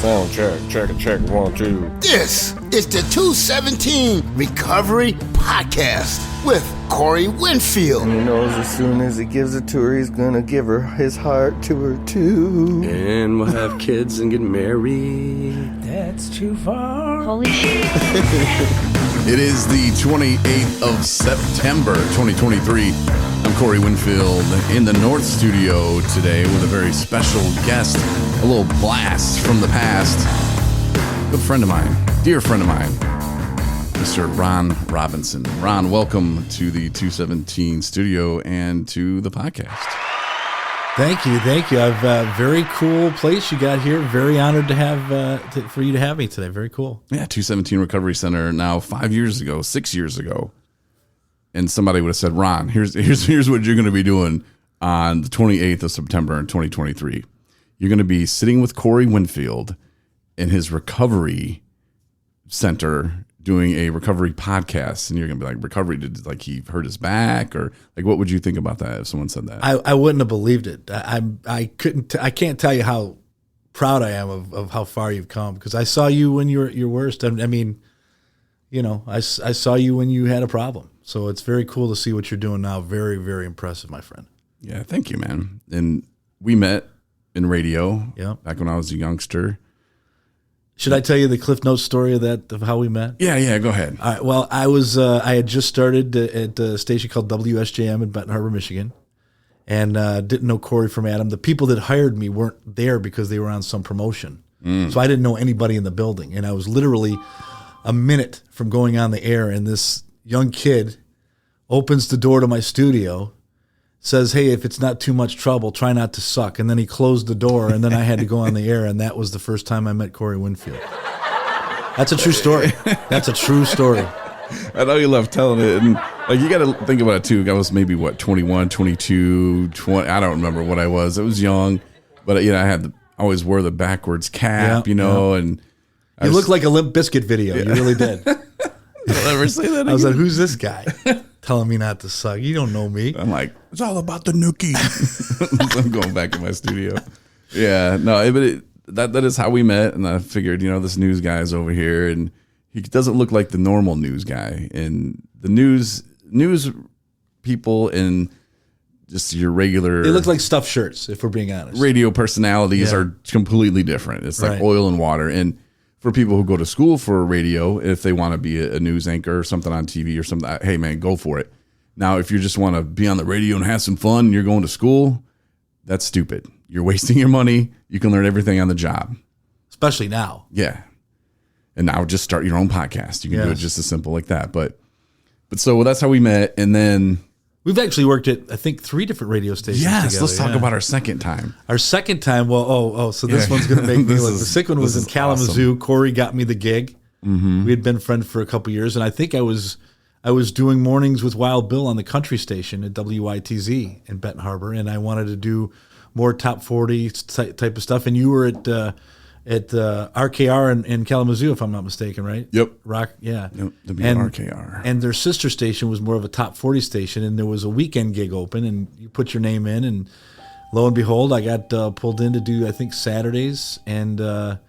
Sound check, 1, 2. This is the 217 Recovery Podcast with Corey Winfield. And he knows as soon as he gives it to her, he's gonna give her his heart to her too. And we'll have kids and get married. That's too far. Holy shit. It is the 28th of September, 2023. I'm Corey Winfield in the North Studio today with a very special guest, a little blast from the past. Good friend of mine, dear friend of mine, Mr. Ron Robinson. Ron, welcome to the 217 studio and to the podcast. Thank you. I've very cool place you got here. Very honored to have for you to have me today. Very cool. Yeah, 217 Recovery Center now 6 years ago. And somebody would have said, Ron, here's what you're going to be doing on the 28th of September in 2023. You're going to be sitting with Corey Winfield in his recovery center doing a recovery podcast. And you're going to be like, recovery, did like he hurt his back? Or like, what would you think about that if someone said that? I wouldn't have believed it. I can't tell you how proud I am of how far you've come, because I saw you when you were at your worst. I mean, you know, I saw you when you had a problem. So it's very cool to see what you're doing now. Very, very impressive, my friend. Yeah, thank you, man. And we met in radio back when I was a youngster. Should I tell you the Cliff Notes story of how we met? Yeah, go ahead. All right, well, I had just started at a station called WSJM in Benton Harbor, Michigan, and didn't know Corey from Adam. The people that hired me weren't there because they were on some promotion. So I didn't know anybody in the building, and I was literally a minute from going on the air, and this young kid opens the door to my studio, says, "Hey, if it's not too much trouble, try not to suck." And then he closed the door, and then I had to go on the air, and that was the first time I met Corey Winfield. That's a true story. That's a true story. I know you love telling it, and like you got to think about it too. I was maybe 21, 22, 20. I don't remember what I was. I was young, but you know, I always wore the backwards cap, and you look like a Limp Bizkit video. You really did. I'll never say that again. I was like, who's this guy telling me not to suck? You don't know me. I'm like, it's all about the nookie. I'm going back to my studio. Yeah, no, but that is how we met. And I figured, this news guy's over here, and he doesn't look like the normal news guy. And the news people and just your regular... They look like stuffed shirts, if we're being honest. Radio personalities are completely different. It's like oil and water. And for people who go to school for radio, if they want to be a news anchor or something on TV or something, hey, man, go for it. Now, if you just want to be on the radio and have some fun and you're going to school, that's stupid. You're wasting your money. You can learn everything on the job. Especially now. Yeah. And now just start your own podcast. You can do it just as simple like that. But so that's how we met. And then... We've actually worked at, I think, 3 different radio stations together. Let's talk about our second time. Our second time, so this one's going to make me look. The second one was in Kalamazoo. Awesome. Corey got me the gig. Mm-hmm. We had been friends for a couple years, and I think I was doing mornings with Wild Bill on the country station at WITZ in Benton Harbor, and I wanted to do more top 40 type of stuff. And you were at RKR in Kalamazoo, if I'm not mistaken, right? Yep. Rock, yeah. Yep, WRKR. And their sister station was more of a top 40 station, and there was a weekend gig open, and you put your name in, and lo and behold, I got pulled in to do, I think, Saturdays, and I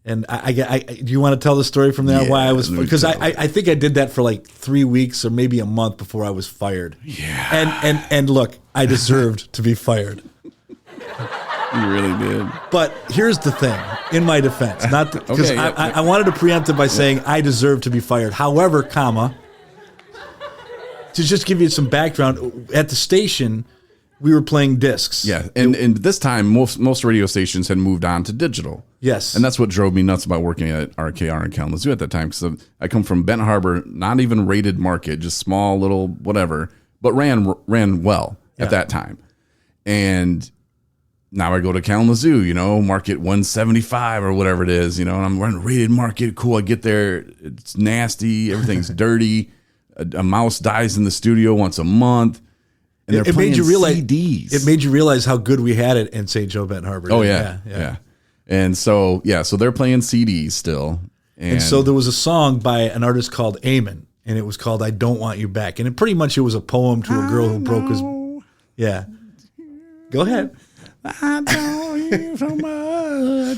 do you want to tell the story from there? Why I was, because I think I did that for like 3 weeks or maybe a month before I was fired. Yeah. And look, I deserved to be fired. You really did. But here's the thing, in my defense, not because I wanted to preempt it by saying I deserve to be fired. However, to just give you some background, at the station, we were playing discs. Yeah, and this time, most radio stations had moved on to digital. Yes. And that's what drove me nuts about working at RKR in Kalamazoo at that time, because I come from Benton Harbor, not even rated market, just small little whatever, but ran well at that time. And now I go to Kalamazoo, market 175 or whatever it is, and I'm running rated market. Cool. I get there. It's nasty. Everything's dirty. A mouse dies in the studio once a month. And they're playing CDs. It made you realize how good we had it in St. Joe, Benton Harbor. Oh, yeah. And so they're playing CDs still. And so there was a song by an artist called Eamon, and it was called I Don't Want You Back. And it was a poem to a girl who broke his... Yeah. Go ahead. I know you so much.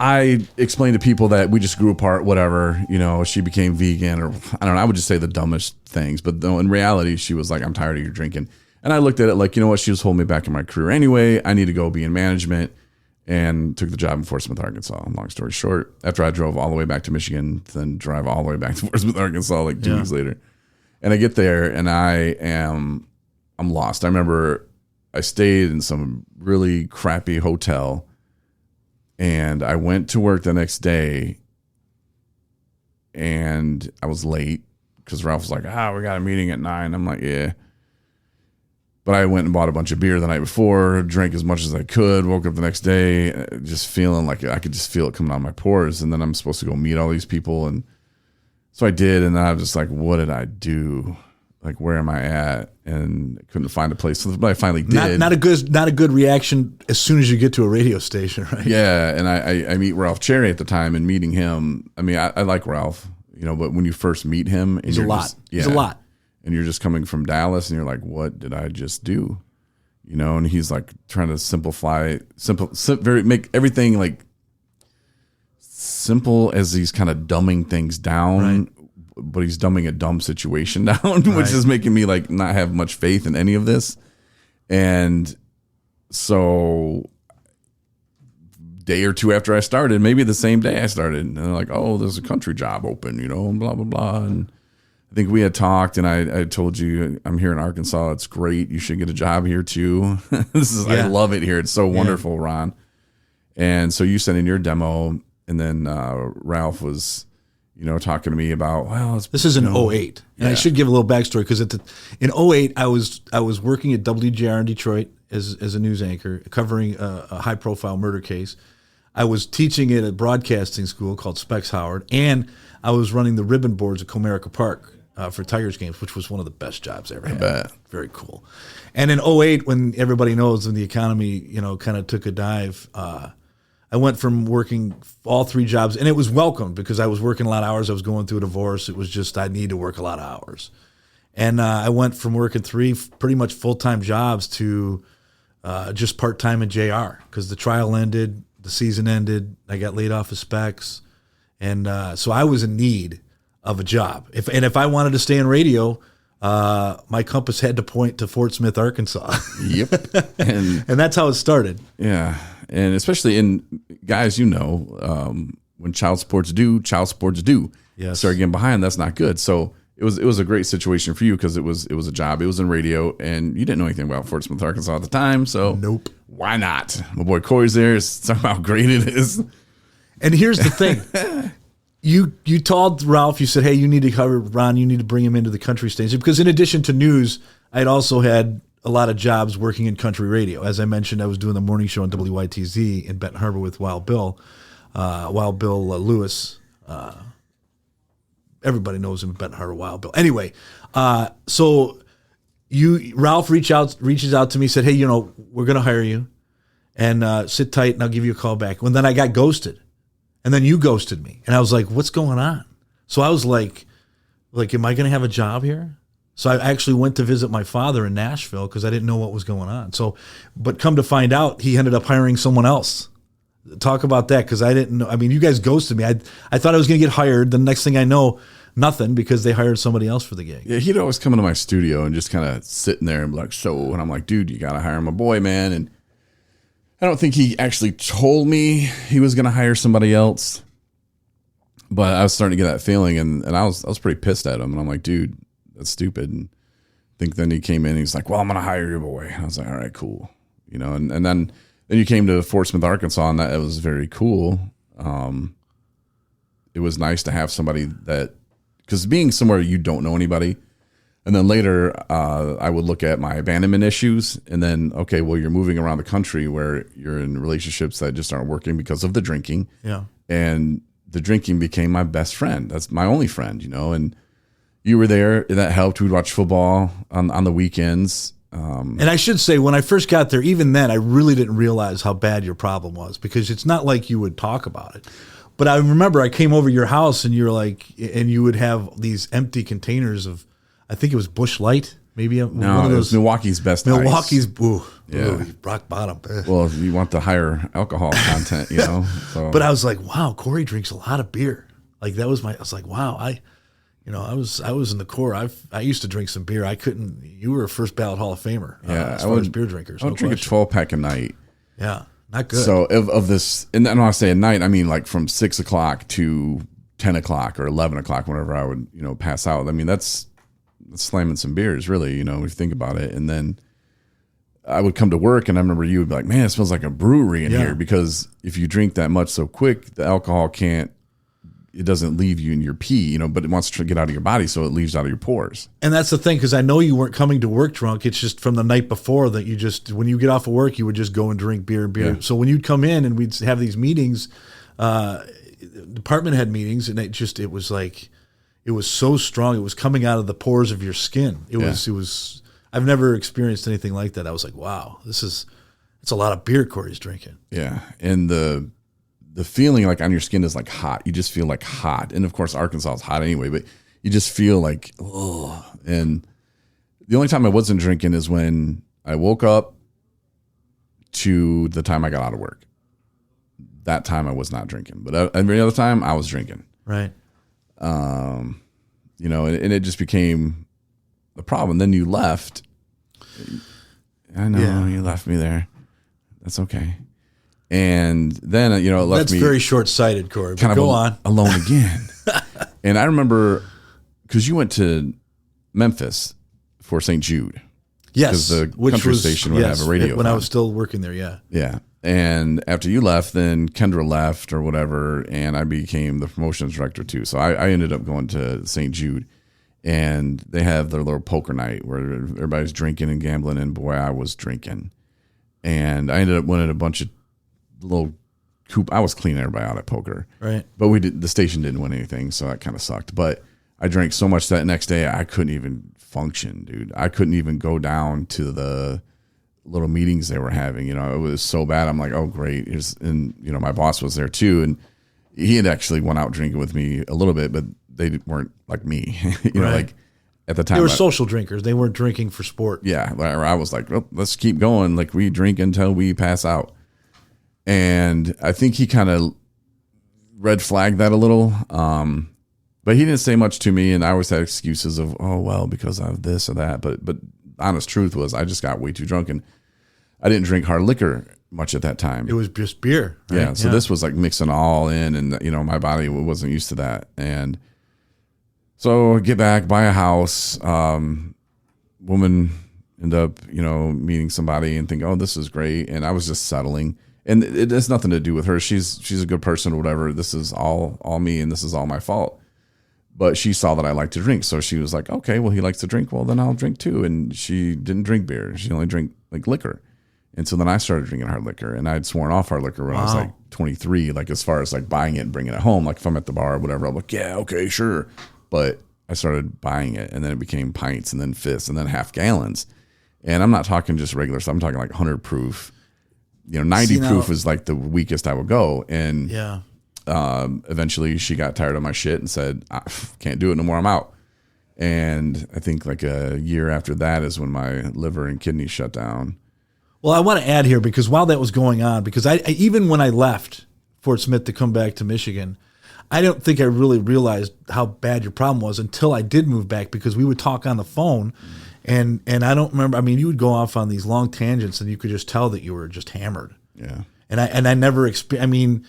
I explained to people that we just grew apart, whatever, she became vegan, or I don't know, I would just say the dumbest things. But though in reality, she was like, I'm tired of your drinking. And I looked at it like, you know what, she was holding me back in my career anyway. I need to go be in management, and took the job in Fort Smith, Arkansas. Long story short, after I drove all the way back to Michigan, then drive all the way back to Fort Smith, Arkansas, like 2 weeks later. And I get there and I'm lost. I remember I stayed in some really crappy hotel. And I went to work the next day, and I was late because Ralph was like, we got a meeting at 9. I'm like, yeah. But I went and bought a bunch of beer the night before, drank as much as I could, woke up the next day just feeling like I could just feel it coming out of my pores. And then I'm supposed to go meet all these people. And so I did. And then I was just like, what did I do? Like, where am I at? And couldn't find a place. But I finally did. Not a good reaction as soon as you get to a radio station, right? Yeah. And I meet Ralph Cherry at the time, and meeting him. I mean, I like Ralph, but when you first meet him, and he's a lot. He's a lot. And you're just coming from Dallas, and you're like, what did I just do? And he's like trying to make everything like simple as he's kind of dumbing things down. Right. But he's dumbing a dumb situation down, which is making me like not have much faith in any of this. And so day or two after I started, maybe the same day I started, and they're like, oh, there's a country job open, and blah, blah, blah. And I think we had talked, and I told you, I'm here in Arkansas. It's great. You should get a job here too. I love it here. It's so wonderful, Ron. And so you sent in your demo, and then Ralph was, talking to me about, this is in 08. And I should give a little backstory, because in 08, I was working at WJR in Detroit as a news anchor, covering a high profile murder case. I was teaching at a broadcasting school called Specs Howard, and I was running the ribbon boards at Comerica Park for Tigers games, which was one of the best jobs I ever had. I bet. Very cool. And in 08, when everybody knows when the economy, kind of took a dive, I went from working all 3 jobs, and it was welcomed because I was working a lot of hours. I was going through a divorce. It was just, I need to work a lot of hours. And I went from working 3 pretty much full-time jobs to just part-time at JR, because the trial ended, the season ended, I got laid off of Specs. And so I was in need of a job. If I wanted to stay in radio, my compass had to point to Fort Smith, Arkansas. Yep. And that's how it started. Yeah. And especially in guys, when child sports do. Yes. Start getting behind, that's not good. So it was a great situation for you, because it was a job. It was in radio, and you didn't know anything about Fort Smith, Arkansas at the time. So nope. Why not? My boy Corey's there. It's talking about how great it is. And here's the thing. You told Ralph, you said, hey, you need to cover Ron, you need to bring him into the country station, because in addition to news, I'd also had a lot of jobs working in country radio. As I mentioned, I was doing the morning show on WYTZ in Benton Harbor with Wild Bill Lewis. Everybody knows him, Benton Harbor, Wild Bill. Anyway, so Ralph reaches out to me, said, hey, we're going to hire you, and sit tight, and I'll give you a call back. And then I got ghosted. And then you ghosted me. And I was like, what's going on? So I was like, am I going to have a job here? So I actually went to visit my father in Nashville, because I didn't know what was going on. So, but come to find out, he ended up hiring someone else. Talk about that, because I didn't know. I mean, you guys ghosted me. I thought I was going to get hired. The next thing I know, nothing, because they hired somebody else for the gig. Yeah, he'd always come into my studio and just kind of sitting there and be like, and I'm like, dude, you got to hire my boy, man. And I don't think he actually told me he was going to hire somebody else, but I was starting to get that feeling, and I was pretty pissed at him. And I'm like, dude, that's stupid. And I think then he came in and he's like, well, I'm going to hire your boy. And I was like, all right, cool. And then you came to Fort Smith, Arkansas, and that it was very cool. It was nice to have somebody that, because being somewhere you don't know anybody. And then later, I would look at my abandonment issues, and then, okay, well, you're moving around the country where you're in relationships that just aren't working because of the drinking. Yeah. And the drinking became my best friend. That's my only friend, and you were there, and that helped. We'd watch football on the weekends. And I should say, when I first got there, even then, I really didn't realize how bad your problem was, because it's not like you would talk about it. But I remember I came over to your house, and you're like, and you would have these empty containers of, I think it was Busch Light, Maybe one No, of it was those Milwaukee's best Milwaukee's. ice. Ooh, Yeah. rock bottom. Ugh. Well, if you want the higher alcohol content, you know. So. But I was like, wow, Corey drinks a lot of beer. Like that was I was like, wow, I was in the core. I used to drink some beer. I couldn't. You were a first ballot Hall of Famer. As far as beer drinkers. I would drink a 12-pack a night. Yeah, not good. So of this, and then when I say at night, I mean like from 6 o'clock to 10 o'clock or 11 o'clock, whenever I would, pass out. I mean, that's slamming some beers, really, if you think about it. And then I would come to work, and I remember you would be like, man, it smells like a brewery in here, because if you drink that much so quick, the alcohol it doesn't leave you in your pee, but it wants to get out of your body, so it leaves out of your pores. And that's the thing, because I know you weren't coming to work drunk. It's just from the night before that when you get off of work, you would just go and drink beer. Yeah. So when you'd come in and we'd have these meetings, department head meetings, and it was like, it was so strong. It was coming out of the pores of your skin. It was, I've never experienced anything like that. I was like, wow, it's a lot of beer Corey's drinking. Yeah. And the feeling like on your skin is like hot. You just feel like hot. And of course, Arkansas is hot anyway, but you just feel like, oh. And the only time I wasn't drinking is when I woke up to the time I got out of work. That time I was not drinking, but every other time I was drinking. Right. And it just became a problem. Then you left. I know you left me there. That's okay. And then, it left That's me very short-sighted, Corey. But go on. Alone again. And I remember, because you went to Memphis for St. Jude. Yes. Because the country station would have a radio. When I was still working there, yeah. Yeah. And after you left, then Kendra left or whatever, and I became the promotions director too. So I ended up going to St. Jude, and they have their little poker night where everybody's drinking and gambling, and boy, I was drinking. And I ended up winning a bunch of little I was cleaning everybody out at poker. Right. But the station didn't win anything, so that kind of sucked. But I drank so much that next day I couldn't even function, dude. I couldn't even go down to the little meetings they were having. It was so bad. I'm like, oh great. My boss was there too, and he had actually went out drinking with me a little bit, but they weren't like me. Like at the time they were social drinkers. They weren't drinking for sport. Yeah, I was like, well, let's keep going. Like we drink until we pass out. And I think he kind of red flagged that a little. But he didn't say much to me, and I always had excuses of, oh well, because of this or that. But honest truth was, I just got way too drunk, and I didn't drink hard liquor much at that time. It was just beer. Right? Yeah. So this was like mixing all in, and my body wasn't used to that. And so I get back, buy a house, woman end up, meeting somebody and think, oh, this is great. And I was just settling. And it has nothing to do with her. She's a good person or whatever. This is all me, and this is all my fault. But she saw that I like to drink, so she was like, okay, well, he likes to drink. Well, then I'll drink too. And she didn't drink beer. She only drank like liquor. And so then I started drinking hard liquor, and I'd sworn off hard liquor when I was like 23, like as far as like buying it and bringing it home. Like if I'm at the bar or whatever, I'm like, yeah, okay, sure. But I started buying it, and then it became pints, and then fists, and then half gallons. And I'm not talking just regular stuff. I'm talking like 100 proof. 90 proof was like the weakest I would go. And eventually she got tired of my shit and said, I can't do it no more. I'm out. And I think like a year after that is when my liver and kidneys shut down. Well, I want to add here, because while that was going on, because I even when I left Fort Smith to come back to Michigan, I don't think I really realized how bad your problem was until I did move back, because we would talk on the phone. And I don't remember. I mean, you would go off on these long tangents, and you could just tell that you were just hammered. Yeah. And I never I mean,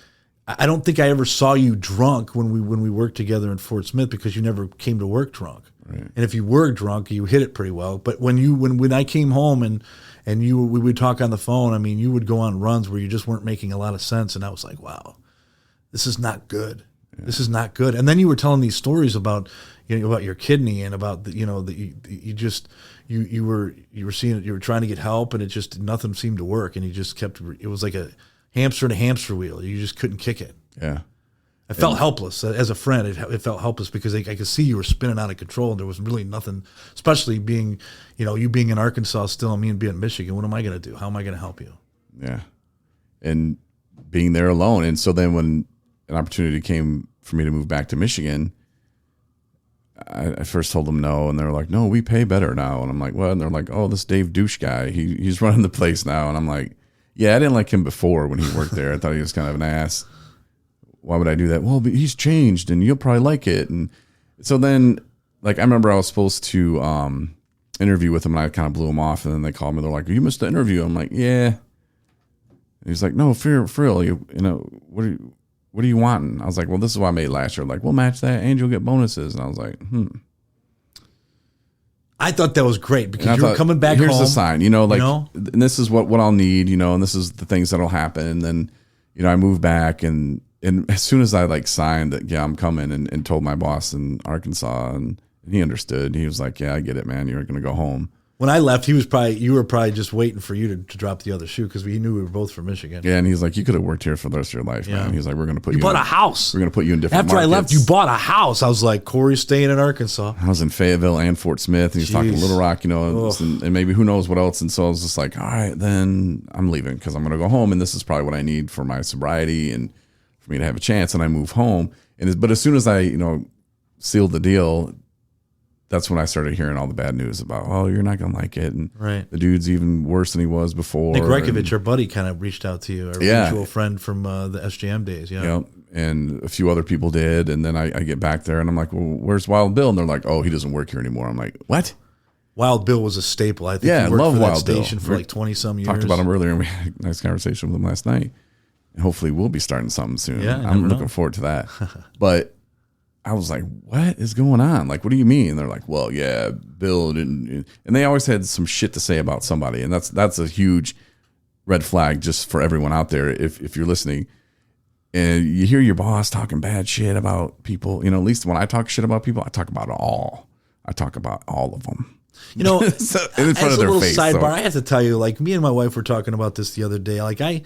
I don't think I ever saw you drunk when we worked together in Fort Smith, because you never came to work drunk. Right. And if you were drunk, you hit it pretty well. But when I came home and we would talk on the phone, I mean, you would go on runs where you just weren't making a lot of sense, and I was like, wow, this is not good. Yeah. This is not good. And then you were telling these stories about about your kidney, and about you were seeing it, you were trying to get help, and it just nothing seemed to work, and you just kept, it was like a hamster in a hamster wheel. You just couldn't kick it. Yeah. I felt helpless as a friend. It felt helpless because I could see you were spinning out of control, and there was really nothing, especially being, you being in Arkansas still, and me being in Michigan. What am I going to do? How am I going to help you? Yeah. And being there alone. And so then when an opportunity came for me to move back to Michigan, I first told them no, and they're like, no, we pay better now. And I'm like, what? And they're like, oh, this Dave douche guy, he's running the place now. And I'm like, yeah, I didn't like him before when he worked there. I thought he was kind of an ass. Why would I do that? Well, but he's changed, and you'll probably like it. And so then, like, I remember I was supposed to interview with him, and I kind of blew him off. And then they called me. They're like, you missed the interview. I'm like, yeah. And he's like, no, for real, you know, what are you wanting? I was like, well, this is what I made last year. Like, we'll match that, and you'll get bonuses. And I was like, I thought that was great because you were coming back here's home. Here's the sign, you know, like, and this is what I'll need, you know, and this is the things that'll happen. And then, you know, I moved back, and as soon as I like signed that, yeah, I'm coming, and told my boss in Arkansas, and he understood. He was like, yeah, I get it, man. You're going to go home. When I left, you were probably just waiting for you to drop the other shoe because we knew we were both from Michigan. Yeah, and he's like, you could have worked here for the rest of your life, man. He's like, we're going to put you bought a house. We're going to put you in different After markets. I left, you bought a house. I was like, Corey's staying in Arkansas. I was in Fayetteville and Fort Smith, and he's talking Little Rock, you know, and maybe who knows what else. And so I was just like, all right, then I'm leaving because I'm going to go home, and this is probably what I need for my sobriety and for me to have a chance. And I move home. But as soon as I, you know, sealed the deal, that's when I started hearing all the bad news about, oh, you're not going to like it. And the dude's even worse than he was before. Nick Rekovich, our buddy, kind of reached out to you, our mutual friend from the SJM days. Yeah. Yep. And a few other people did. And then I get back there, and I'm like, well, where's Wild Bill? And they're like, oh, he doesn't work here anymore. I'm like, what? Wild Bill was a staple. I think he worked for that station for like 20-some years. Talked about him earlier, and we had a nice conversation with him last night. And hopefully we'll be starting something soon. Yeah, I'm looking forward to that. But I was like, what is going on? Like, what do you mean? And they're like, well, yeah, Bill didn't. And they always had some shit to say about somebody. And that's a huge red flag just for everyone out there. If you're listening and you hear your boss talking bad shit about people, you know, at least when I talk shit about people, I talk about it all. I talk about all of them. You know, so, in front of their face. Sidebar, I have to tell you, like, me and my wife were talking about this the other day. Like, I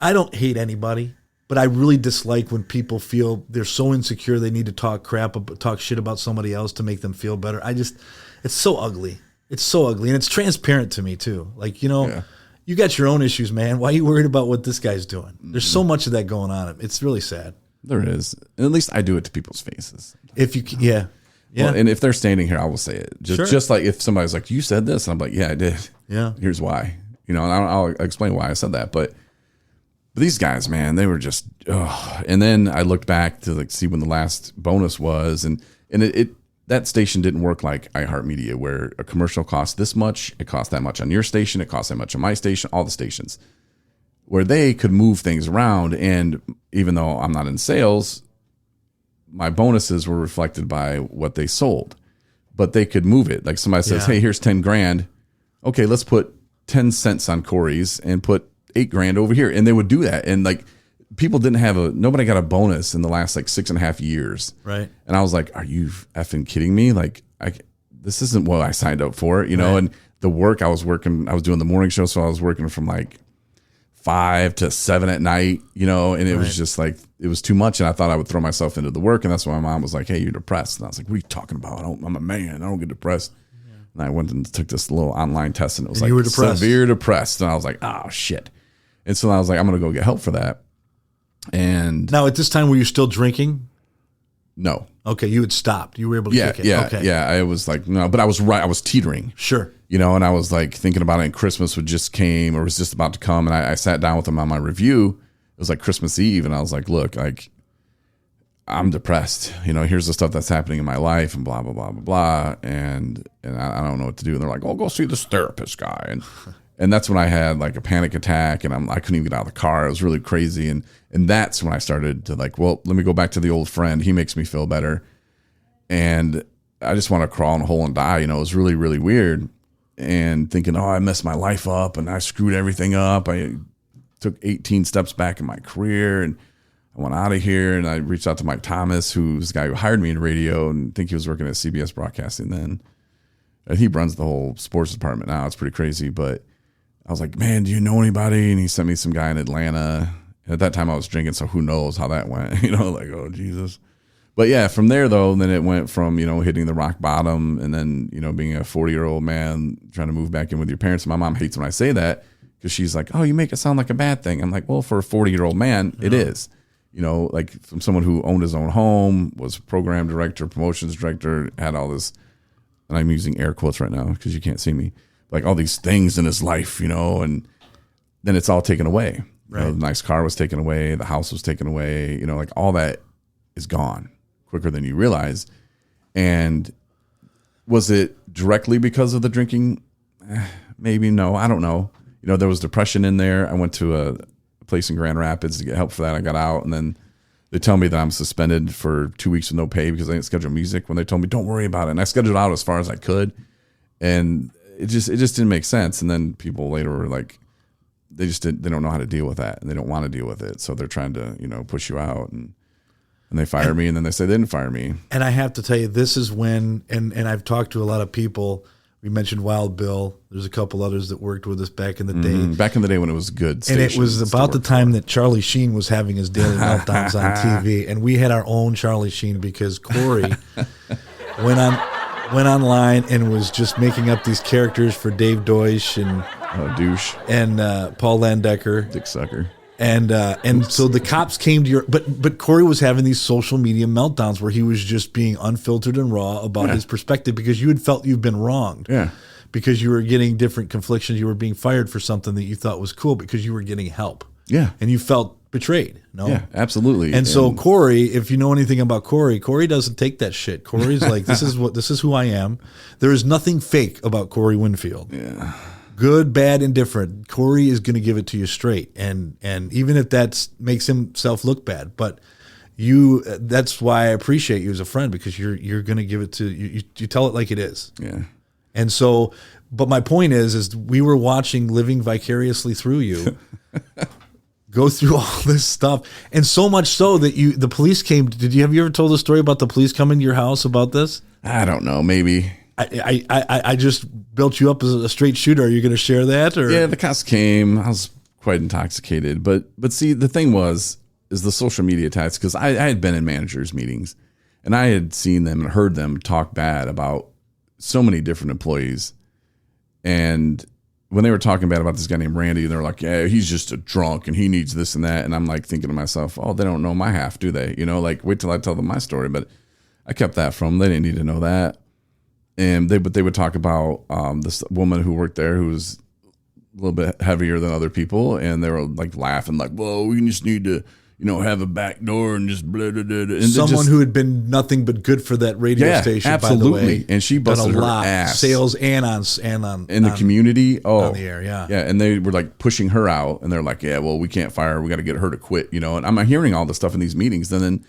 don't hate anybody. But I really dislike when people feel they're so insecure they need to talk shit about somebody else to make them feel better. It's so ugly. It's so ugly, and it's transparent to me too. Like, you know, you got your own issues, man. Why are you worried about what this guy's doing? There's so much of that going on. It's really sad. There is. And at least I do it to people's faces. If you, yeah. Well, and if they're standing here, I will say it. Just like if somebody's like, you said this, and I'm like, yeah, I did. Yeah. Here's why. You know, and I'll explain why I said that, but these guys, man, they were just, and then I looked back to like see when the last bonus was, and that station didn't work like iHeartMedia, where a commercial costs this much, it costs that much on your station, it costs that much on my station, all the stations, where they could move things around. And even though I'm not in sales, my bonuses were reflected by what they sold, but they could move it. Like somebody says, hey, here's 10 grand. Okay, let's put 10 cents on Corey's and put $8 grand over here, and they would do that. And like, people nobody got a bonus in the last like 6.5 years, right? And I was like, are you effing kidding me? Like, this isn't what I signed up for, you know. And the work I was doing the morning show, so I was working from like 5 to 7 at night, you know. And it was just like, it was too much, and I thought I would throw myself into the work. And that's why my mom was like, hey, you're depressed. And I was like, what are you talking about? I'm a man, I don't get depressed. And I went and took this little online test, and it was like, you were depressed. Severe depressed. And I was like, oh shit. And so I was like, I'm going to go get help for that. And now at this time, were you still drinking? No. Okay. You had stopped. You were able to kick it. Yeah. Okay. Yeah. I was like, no, but I was right. I was teetering. Sure. You know, and I was like thinking about it, and Christmas just came or was just about to come. And I sat down with him on my review. It was like Christmas Eve. And I was like, look, like, I'm depressed. You know, here's the stuff that's happening in my life and blah, blah, blah, blah, blah. And I don't know what to do. And they're like, oh, go see this therapist guy. And that's when I had like a panic attack, and I couldn't even get out of the car. It was really crazy. And that's when I started to like, well, let me go back to the old friend. He makes me feel better. And I just want to crawl in a hole and die. You know, it was really, really weird. And thinking, oh, I messed my life up and I screwed everything up. I took 18 steps back in my career, and I went out of here. And I reached out to Mike Thomas, who's the guy who hired me in radio, and I think he was working at CBS Broadcasting then. And he runs the whole sports department now. It's pretty crazy. But I was like, man, do you know anybody? And he sent me some guy in Atlanta. At that time I was drinking, so who knows how that went, you know, like, oh, Jesus. But yeah, from there though, then it went from, you know, hitting the rock bottom, and then, you know, being a 40-year-old man trying to move back in with your parents. And my mom hates when I say that, because she's like, oh, you make it sound like a bad thing. I'm like, well, for a 40-year-old man, it is. like from someone who owned his own home, was program director, promotions director, had all this, and I'm using air quotes right now because you can't see me, like all these things in his life, and then it's all taken away. Right. The nice car was taken away, the house was taken away, like all that is gone quicker than you realize. And was it directly because of the drinking? Maybe no, I don't know. There was depression in there. I went to a place in Grand Rapids to get help for that. I got out, and then they tell me that I'm suspended for 2 weeks with no pay because I didn't schedule music when they told me don't worry about it. And I scheduled out as far as I could, and it just didn't make sense. And then people later were like, they don't know how to deal with that, and they don't want to deal with it, so they're trying to push you out, and they fire me, and then they say they didn't fire me. And I have to tell you, this is when, and I've talked to a lot of people. We mentioned Wild Bill. There's a couple others that worked with us back in the day. Back in the day when it was good. And it was about the time that Charlie Sheen was having his daily meltdowns on TV. And we had our own Charlie Sheen because Corey went online and was just making up these characters for Dave Deutsch and douche and Paul Landecker, dick sucker. And so the cops came to your, but Corey was having these social media meltdowns where he was just being unfiltered and raw about his perspective because you had felt you've been wronged. Yeah. Because you were getting different conflictions. You were being fired for something that you thought was cool because you were getting help. Yeah. And you felt betrayed. No? Yeah, absolutely. And so Corey, if you know anything about Corey doesn't take that shit. Corey's like, this is who I am. There is nothing fake about Corey Winfield. Yeah. Good, bad, indifferent. Corey is going to give it to you straight, and even if that makes himself look bad, but that's why I appreciate you as a friend because you're going to give it to you tell it like it is. Yeah. And so, but my point is we were watching living vicariously through you go through all this stuff, and so much so that the police came. Have you ever told the story about the police coming to your house about this? I don't know, maybe. I just built you up as a straight shooter. Are you going to share that? Or? Yeah, the cops came. I was quite intoxicated, but see, the thing is the social media attacks because I had been in managers' meetings and I had seen them and heard them talk bad about so many different employees. And when they were talking bad about this guy named Randy, they were like, "Yeah, he's just a drunk and he needs this and that." And I'm like thinking to myself, "Oh, they don't know my half, do they? Like wait till I tell them my story." But I kept that from them. They didn't need to know that. And they would talk about this woman who worked there who was a little bit heavier than other people, and they were like laughing, like, "Whoa, we just need to, have a back door and just blah blah blah." And someone who had been nothing but good for that radio station, absolutely. By the way, and she busted her ass, sales and on the community. Oh, on the air, yeah. And they were like pushing her out, and they're like, "Yeah, well, we can't fire her. We got to get her to quit." And I'm hearing all this stuff in these meetings. And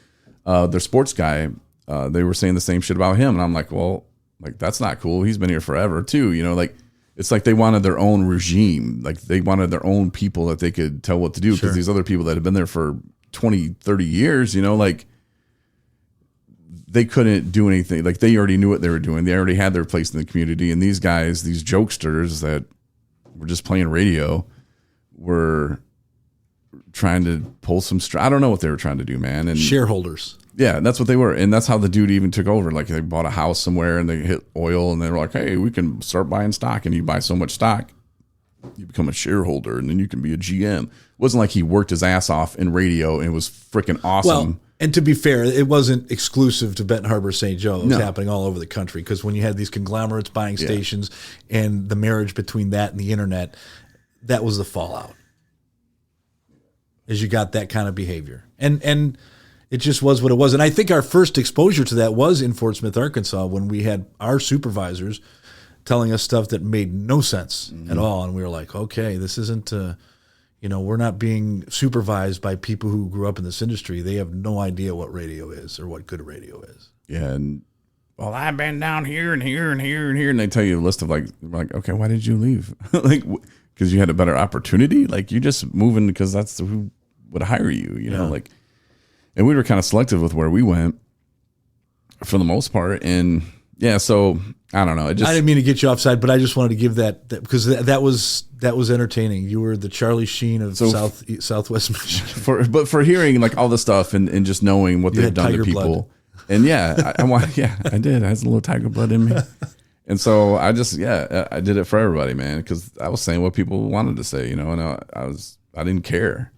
then their sports guy, they were saying the same shit about him, and I'm like, well. Like, that's not cool. He's been here forever, too. Like, it's like they wanted their own regime. Like, they wanted their own people that they could tell what to do. Because these other people that have been there for 20, 30 years, like, they couldn't do anything. Like, they already knew what they were doing. They already had their place in the community. And these guys, these jokesters that were just playing radio, were trying to pull some I don't know what they were trying to do, man. And shareholders. Yeah, that's what they were. And that's how the dude even took over. Like, they bought a house somewhere and they hit oil and they were like, "Hey, we can start buying stock." And you buy so much stock, you become a shareholder and then you can be a GM. It wasn't like he worked his ass off in radio and it was freaking awesome. Well, and to be fair, it wasn't exclusive to Benton Harbor, St. Joe. It was happening all over the country because when you had these conglomerates buying stations and the marriage between that and the internet, that was the fallout. As you got that kind of behavior. And it just was what it was. And I think our first exposure to that was in Fort Smith, Arkansas, when we had our supervisors telling us stuff that made no sense at all. And we were like, okay, this isn't, we're not being supervised by people who grew up in this industry. They have no idea what radio is or what good radio is. Yeah. And, well, I've been down here and here and here and here. And they tell you a list of like, okay, why did you leave? Like, because you had a better opportunity? Like, you're just moving because that's who would hire you, know, like. And we were kind of selective with where we went for the most part. And yeah, so I don't know. I didn't mean to get you offside, but I just wanted to give that because that was entertaining. You were the Charlie Sheen of Southwest Michigan. But for hearing like all the stuff and just knowing what they've done to people. Blood. And I did. I had a little tiger blood in me. And so I did it for everybody, man, because I was saying what people wanted to say, and I didn't care,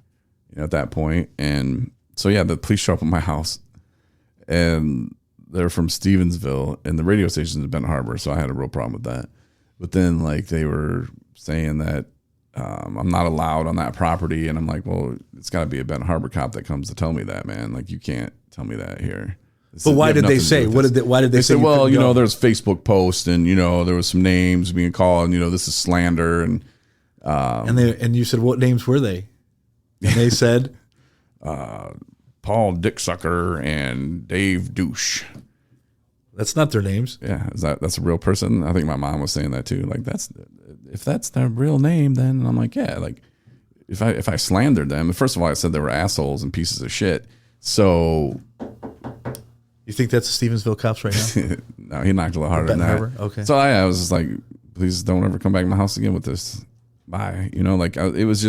at that point. And so yeah, the police show up at my house, and they're from Stevensville, and the radio station's in Benton Harbor, so I had a real problem with that. But then, like, they were saying that I'm not allowed on that property, and I'm like, well, it's got to be a Benton Harbor cop that comes to tell me that, man. Like, you can't tell me that here. But why did they say? Why did they say? Said, well, you know, there's Facebook posts, and you know, there was some names being called, and you know, this is slander, and you said, what names were they? And they said, Paul Dicksucker and Dave Douche. That's not their names. Yeah, that's a real person? I think my mom was saying that too. Like, if that's their real name, then I'm like, yeah. Like, if I slandered them, first of all, I said they were assholes and pieces of shit. So, you think that's the Stevensville cops right now? No, he knocked a little harder than that. Harbor? Okay. So I was just like, please don't ever come back to my house again with this. Bye. You know, like it was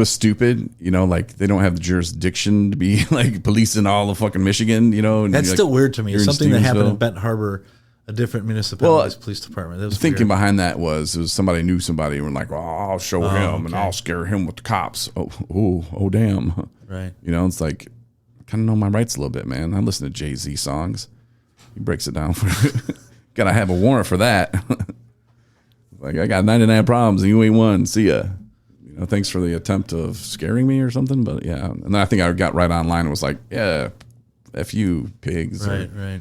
stupid. You know, like they don't have the jurisdiction to be like policing all of fucking Michigan. You know, and that's still like, weird to me. It's something that happened in Benton Harbor, a different municipality's police department. That was thinking weird. Behind that was somebody knew somebody and were like, oh, I'll show him and I'll scare him with the cops. Oh, damn. Right. You know, it's like, I kind of know my rights a little bit, man. I listen to Jay-Z songs. He breaks it down. Gotta have a warrant for that. Like, I got 99 problems and you ain't one. See ya. You know, thanks for the attempt of scaring me or something. But yeah. And then I think I got right online and was like, yeah, F you, pigs. Right, right.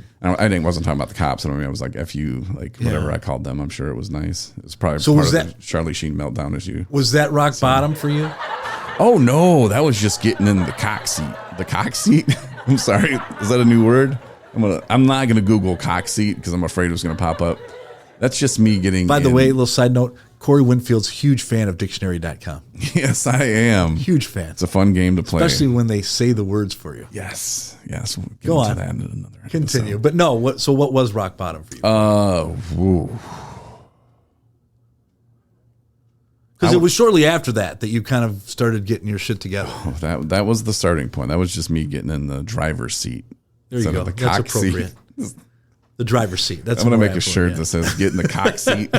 Wasn't talking about the cops. I mean, I was like, F you, like whatever I called them. I'm sure it was nice. It was probably so part was of that the Charlie Sheen meltdown issue. Was that rock bottom for you? Oh no, that was just getting in the cock seat. The cock seat? I'm sorry. Is that a new word? I'm not gonna Google cock seat because I'm afraid it was gonna pop up. That's just me getting. By the way, a little side note: Corey Winfield's huge fan of dictionary.com. Yes, I am. Huge fan. It's a fun game to play, especially when they say the words for you. Yes. We'll get Go into on. that in another Continue. episode. But no. What was rock bottom for you? Because it was shortly after that you kind of started getting your shit together. That was the starting point. That was just me getting in the driver's seat. There you go. The That's cock appropriate. Seat. The driver's seat. That's I'm gonna more make a affluent, shirt that says "Get in the cock seat."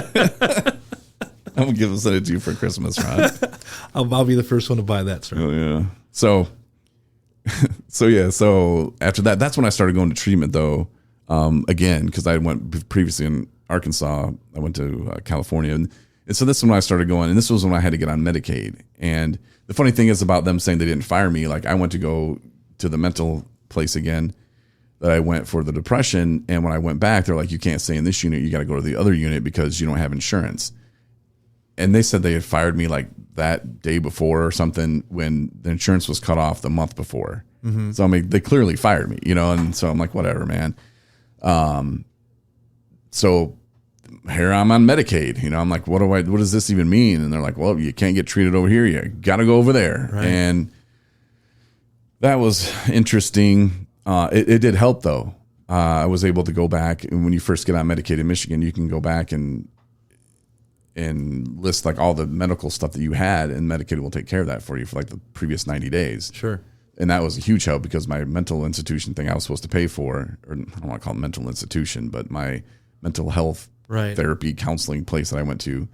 I'm gonna send it to you for Christmas, Ron. I'll be the first one to buy that, sir. Oh yeah. So after that, that's when I started going to treatment though. Again, because I went previously in Arkansas. I went to California, and so this is when I started going. And this was when I had to get on Medicaid. And the funny thing is about them saying they didn't fire me. Like I went to go to the mental place again that I went for the depression. And when I went back, they're like, you can't stay in this unit. You got to go to the other unit because you don't have insurance. And they said they had fired me like that day before or something when the insurance was cut off the month before. Mm-hmm. So I mean, they clearly fired me, you know? And so I'm like, whatever, man. So here I'm on Medicaid, you know, I'm like, what does this even mean? And they're like, well, you can't get treated over here. You got to go over there. Right. And that was interesting. It did help though. I was able to go back, and when you first get on Medicaid in Michigan, you can go back and list like all the medical stuff that you had, and Medicaid will take care of that for you for like the previous 90 days. Sure. And that was a huge help because my mental institution thing I was supposed to pay for, or I don't want to call it mental institution, but my mental health therapy counseling place that I went to,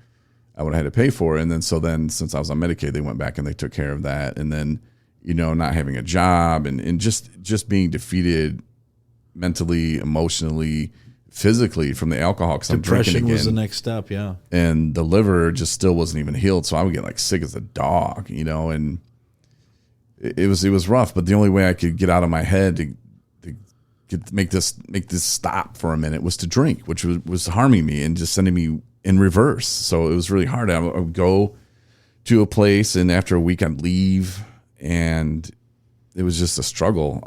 I would have had to pay for. And then since I was on Medicaid, they went back and they took care of that. And then, you know, not having a job and just being defeated mentally, emotionally, physically from the alcohol, because I'm drinking again. Depression was the next step, yeah. And the liver just still wasn't even healed, so I would get like sick as a dog, you know. And it was rough. But the only way I could get out of my head to make this stop for a minute was to drink, which was harming me and just sending me in reverse. So it was really hard. I would go to a place, and after a week I'd leave, and it was just a struggle.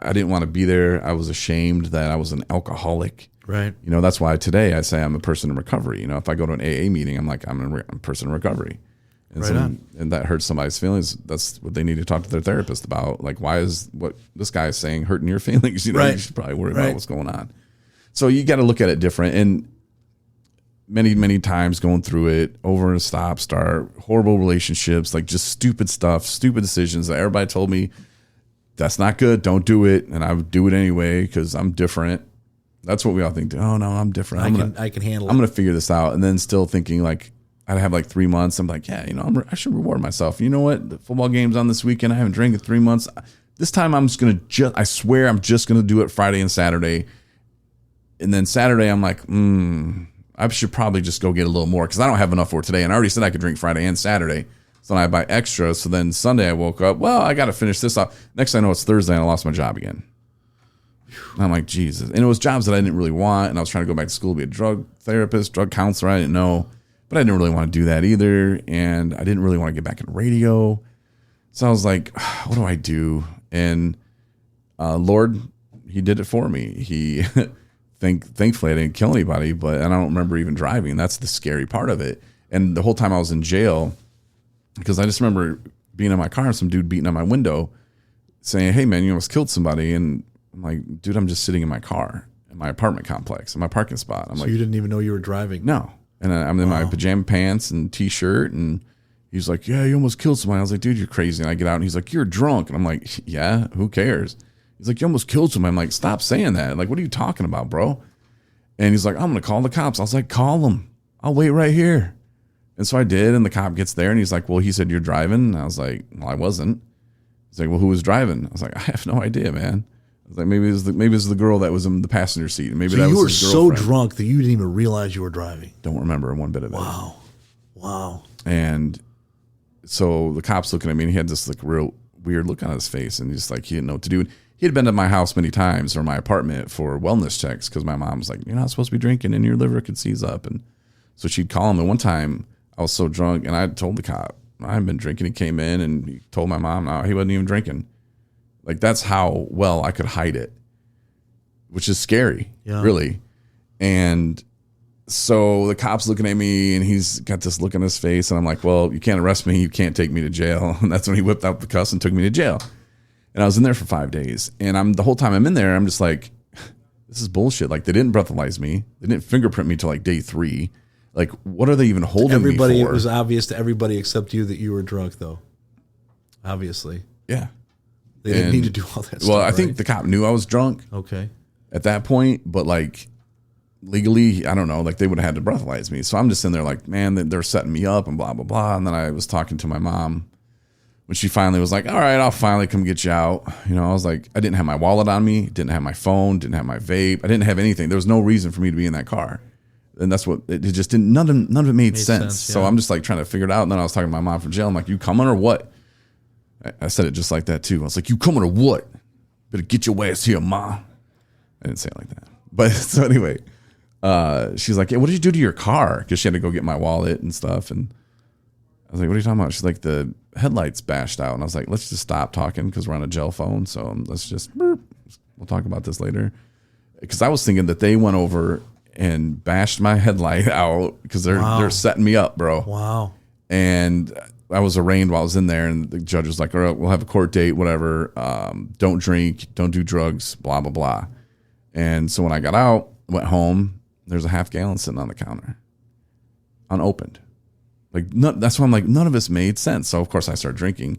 I didn't want to be there. I was ashamed that I was an alcoholic. Right. You know, that's why today I say I'm a person in recovery. You know, if I go to an AA meeting, I'm like, I'm a person in recovery. And and that hurts somebody's feelings. That's what they need to talk to their therapist about. Like, why is what this guy is saying hurting your feelings? You know, you should probably worry about what's going on. So you got to look at it different. And many, many times going through it, over and start, horrible relationships, like just stupid stuff, stupid decisions that everybody told me, that's not good, don't do it. And I would do it anyway because I'm different. That's what we all think. Oh, no, I'm different. I can handle it. I'm going to figure this out. And then still thinking like, I'd have like 3 months. I'm like, yeah, I should reward myself. You know what? The football game's on this weekend. I haven't drank in 3 months. This time I'm just going to I swear I'm just going to do it Friday and Saturday. And then Saturday I'm like, I should probably just go get a little more because I don't have enough for today. And I already said I could drink Friday and Saturday. So then I buy extra. So then Sunday I woke up, well, I got to finish this off. Next thing I know, it's Thursday and I lost my job again. And I'm like, Jesus. And it was jobs that I didn't really want. And I was trying to go back to school to be a drug therapist, drug counselor. I didn't know. But I didn't really want to do that either. And I didn't really want to get back in radio. So I was like, what do I do? And Lord, he did it for me. He thankfully I didn't kill anybody, but I don't remember even driving. That's the scary part of it. And the whole time I was in jail, because I just remember being in my car and some dude beating on my window saying, hey man, you almost killed somebody. And I'm like, dude, I'm just sitting in my car in my apartment complex in my parking spot. I'm so like, you didn't even know you were driving? No. And I'm in my pajama pants and t-shirt, and he's like, yeah, you almost killed somebody. I was like, dude, you're crazy. And I get out and he's like, you're drunk. And I'm like, yeah, who cares? He's like, you almost killed somebody. I'm like, stop saying that. Like, what are you talking about, bro? And he's like, I'm going to call the cops. I was like, call them. I'll wait right here. And so I did. And the cop gets there and he's like, well, he said you're driving. And I was like, well, I wasn't. He's like, well, who was driving? I was like, I have no idea, man. I was like, maybe it was the girl that was in the passenger seat. And maybe so that you was were his so girlfriend. drunk that you didn't even realize you were driving. Don't remember one bit of it. Wow. And so the cop's looking at me and he had this like real weird look on his face and he's like, he didn't know what to do. And he had been to my house many times or my apartment for wellness checks because my mom was like, you're not supposed to be drinking and your liver could seize up. And so she'd call him. And one time I was so drunk and I told the cop, I haven't been drinking. He came in and he told my mom, no, he wasn't even drinking. Like that's how well I could hide it, which is scary, really. And so the cop's looking at me and he's got this look on his face. And I'm like, well, you can't arrest me. You can't take me to jail. And that's when he whipped out the cuss and took me to jail. And I was in there for 5 days. And the whole time I'm in there, I'm just like, this is bullshit. Like they didn't breathalyze me. They didn't fingerprint me till like day 3. Like, what are they even holding me for? It was obvious to everybody except you that you were drunk, though. Obviously. Yeah. They didn't need to do all that stuff. Well, I think the cop knew I was drunk. Okay. At that point, but like legally, I don't know, like they would have had to breathalyze me. So I'm just in there like, man, they're setting me up and blah, blah, blah. And then I was talking to my mom when she finally was like, all right, I'll finally come get you out. You know, I was like, I didn't have my wallet on me, didn't have my phone, didn't have my vape. I didn't have anything. There was no reason for me to be in that car. And that's what, it just didn't, none of it made sense. So I'm just like trying to figure it out. And then I was talking to my mom from jail. I'm like, you coming or what? I said it just like that too. I was like, you coming or what? Better get your ass here, Ma. I didn't say it like that. But so anyway, she's like, hey, what did you do to your car? Because she had to go get my wallet and stuff. And I was like, what are you talking about? She's like, the headlights bashed out. And I was like, let's just stop talking because we're on a jail phone. So let's just, we'll talk about this later. Because I was thinking that they went over and bashed my headlight out because they're setting me up, bro. Wow. And I was arraigned while I was in there, and the judge was like, all right, we'll have a court date, whatever. Don't drink, don't do drugs, blah, blah, blah. And so when I got out, went home, there's a half gallon sitting on the counter, unopened. Like that's why I'm like, none of this made sense. So, of course, I started drinking.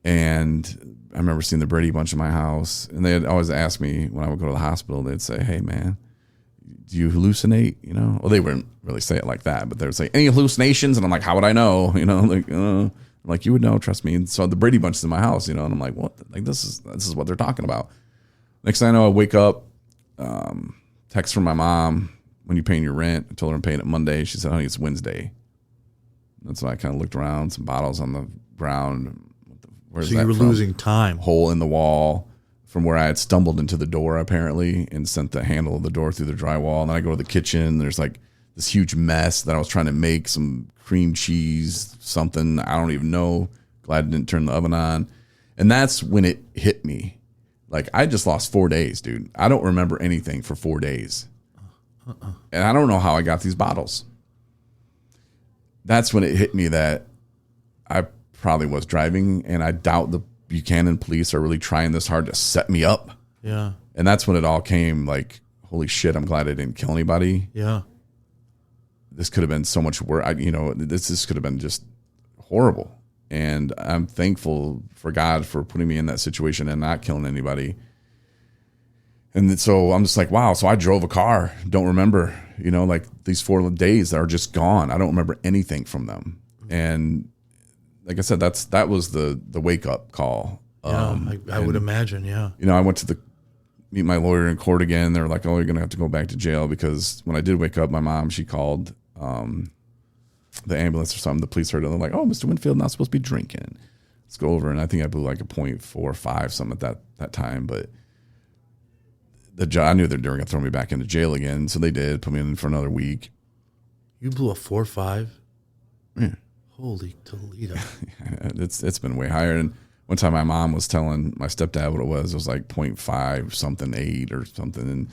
And I remember seeing the Brady Bunch in my house. And they'd always ask me when I would go to the hospital, they'd say, hey, man, do you hallucinate? You know, well, they wouldn't really say it like that, but they would say, any hallucinations? And I'm like, how would I know? You know, like, I'm like, you would know, trust me. And so the Brady Bunch is in my house, you know, and I'm like, what? Like, this is what they're talking about. Next thing I know, I wake up, text from my mom, when you paying your rent? I told her I'm paying it Monday. She said, honey, it's Wednesday. That's why I kind of looked around, some bottles on the ground. Where's so you were losing time. Hole in the wall from where I had stumbled into the door, apparently, and sent the handle of the door through the drywall. And then I go to the kitchen. There's like this huge mess that I was trying to make, some cream cheese, something. I don't even know. Glad I didn't turn the oven on. And that's when it hit me. Like, I just lost 4 days, dude. I don't remember anything for 4 days. And I don't know how I got these bottles. That's when it hit me that I probably was driving, and I doubt the Buchanan police are really trying this hard to set me up. Yeah. And that's when it all came, like, holy shit, I'm glad I didn't kill anybody. Yeah. This could have been so much worse. This could have been just horrible. And I'm thankful for God for putting me in that situation and not killing anybody. And so I'm just like, wow. So I drove a car. Don't remember, like these 4 days that are just gone. I don't remember anything from them. And like I said, that was the wake up call. I would imagine. Yeah. I went to meet my lawyer in court again. They're like, oh, you're going to have to go back to jail, because when I did wake up, my mom, she called the ambulance or something. The police heard it. They're like, oh, Mr. Winfield, not supposed to be drinking. Let's go over. And I think I blew like a 0.45 something at that time. But I knew they were going to throw me back into jail again. So they did put me in for another week. You blew a 4.5? Yeah. Holy Toledo. It's been way higher. And one time my mom was telling my stepdad what it was like 0.5 something 8 or something. And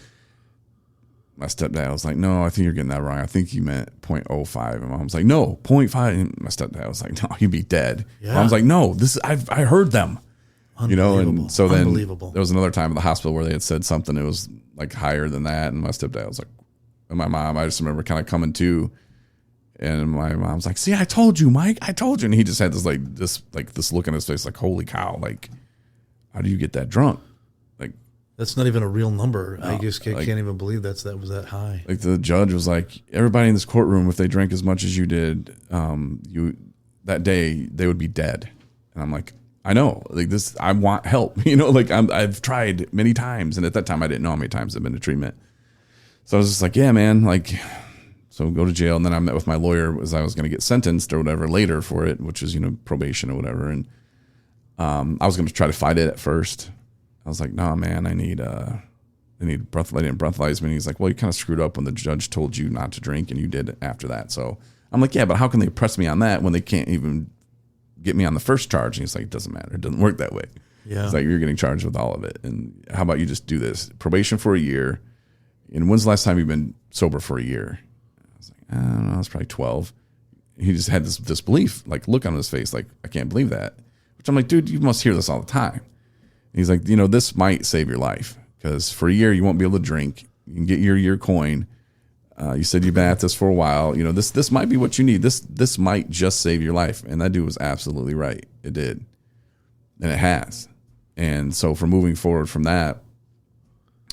my stepdad was like, no, I think you're getting that wrong. I think you meant 0.05. And mom was like, no, 0.5. And my stepdad was like, no, you'd be dead. Yeah. Mom's like, no, I heard them. And so then there was another time at the hospital where they had said something. It was like higher than that. And my stepdad was like, and my mom, I just remember kind of coming to, and my mom's like, see, I told you, Mike, I told you. And he just had this look on his face, like, holy cow, like, how do you get that drunk? Like, that's not even a real number. No, I just can't even believe that was that high. Like, the judge was like, everybody in this courtroom, if they drank as much as you did, that day, they would be dead. And I'm like, I know, like this, I want help, like I've tried many times. And at that time I didn't know how many times I've been to treatment. So I was just like, yeah, man, like, so go to jail. And then I met with my lawyer as I was going to get sentenced or whatever later for it, which is, probation or whatever. And I was going to try to fight it at first. I was like, no, man, I need breathalyze me. And he's like, well, you kind of screwed up when the judge told you not to drink and you did after that. So I'm like, yeah, but how can they press me on that when they can't even get me on the first charge? And he's like, it doesn't matter. It doesn't work that way. Yeah. It's like, you're getting charged with all of it. And how about you just do this? Probation for a year. And when's the last time you've been sober for a year? I was like, I don't know. It's probably 12. He just had this disbelief, like look on his face, like, I can't believe that. Which I'm like, dude, you must hear this all the time. And he's like, this might save your life, because for a year you won't be able to drink. You can get your year coin. You said you've been at this for a while. This might be what you need. This might just save your life. And that dude was absolutely right. It did. And it has. And so for moving forward from that,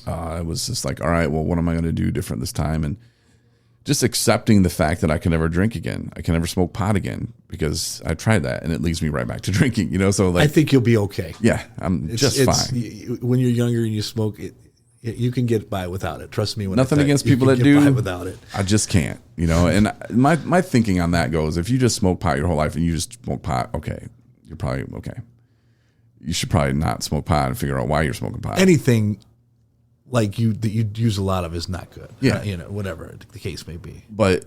I was just like, all right, well, what am I going to do different this time? And just accepting the fact that I can never drink again. I can never smoke pot again, because I tried that and it leads me right back to drinking, So like, I think you'll be okay. Yeah, I'm just fine. When you're younger and you smoke, you can get by without it. Trust me. Nothing against people that do. By without it. I just can't, And my thinking on that goes, if you just smoke pot your whole life and you just smoke pot, okay, you're probably okay. You should probably not smoke pot and figure out why you're smoking pot. Anything like that you use a lot of is not good. Yeah, whatever the case may be. But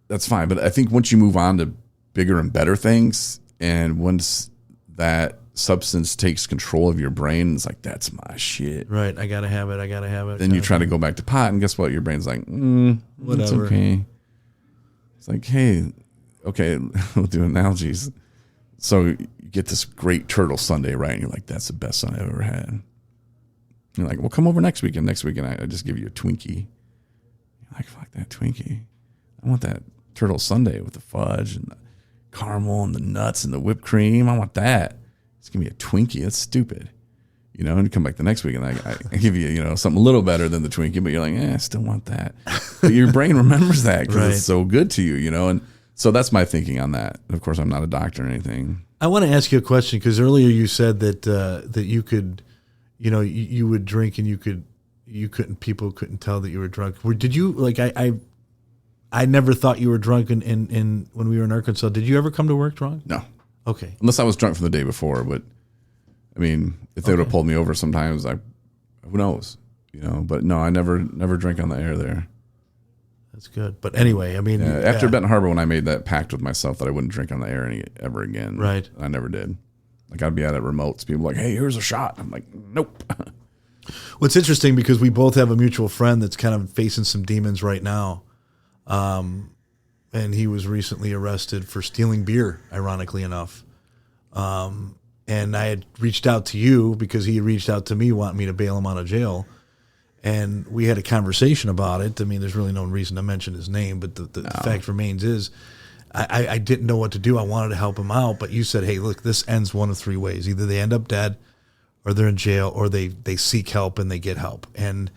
that's fine. But I think once you move on to bigger and better things, and once that substance takes control of your brain, it's like, that's my shit. Right. I gotta have it. Then you try to go back to pot, and guess what? Your brain's like, whatever. It's okay. It's like, hey, okay, we'll do analogies. So you get this great turtle sundae, right? And you're like, that's the best sundae I've ever had. You're like, well, come over next weekend. Next weekend, I just give you a Twinkie. You're like, fuck that Twinkie. I want that turtle sundae with the fudge and the caramel and the nuts and the whipped cream. I want that. Just give me a Twinkie. That's stupid. And you come back the next week and I give you, something a little better than the Twinkie, but you're like, I still want that. But your brain remembers that because right. It's so good to you, And so that's my thinking on that. And of course, I'm not a doctor or anything. I want to ask you a question, because earlier you said that you could, you would drink and people couldn't tell that you were drunk. Did you, like, I never thought you were drunk in when we were in Arkansas. Did you ever come to work drunk? No. Okay. Unless I was drunk from the day before, but I mean, if they would have pulled me over sometimes, who knows, but no, I never drank on the air there. That's good. But anyway, I mean, after Benton Harbor, when I made that pact with myself that I wouldn't drink on the air ever again. Right. I never did. Like, I'd be out at remotes. People like, hey, here's a shot. I'm like, nope. Well, it's interesting because we both have a mutual friend that's kind of facing some demons right now. And he was recently arrested for stealing beer, ironically enough. And I had reached out to you because he reached out to me wanting me to bail him out of jail. And we had a conversation about it. I mean, there's really no reason to mention his name, but the fact remains is I didn't know what to do. I wanted to help him out, but you said, hey, look, this ends one of three ways. Either they end up dead or they're in jail, or they seek help and they get help. And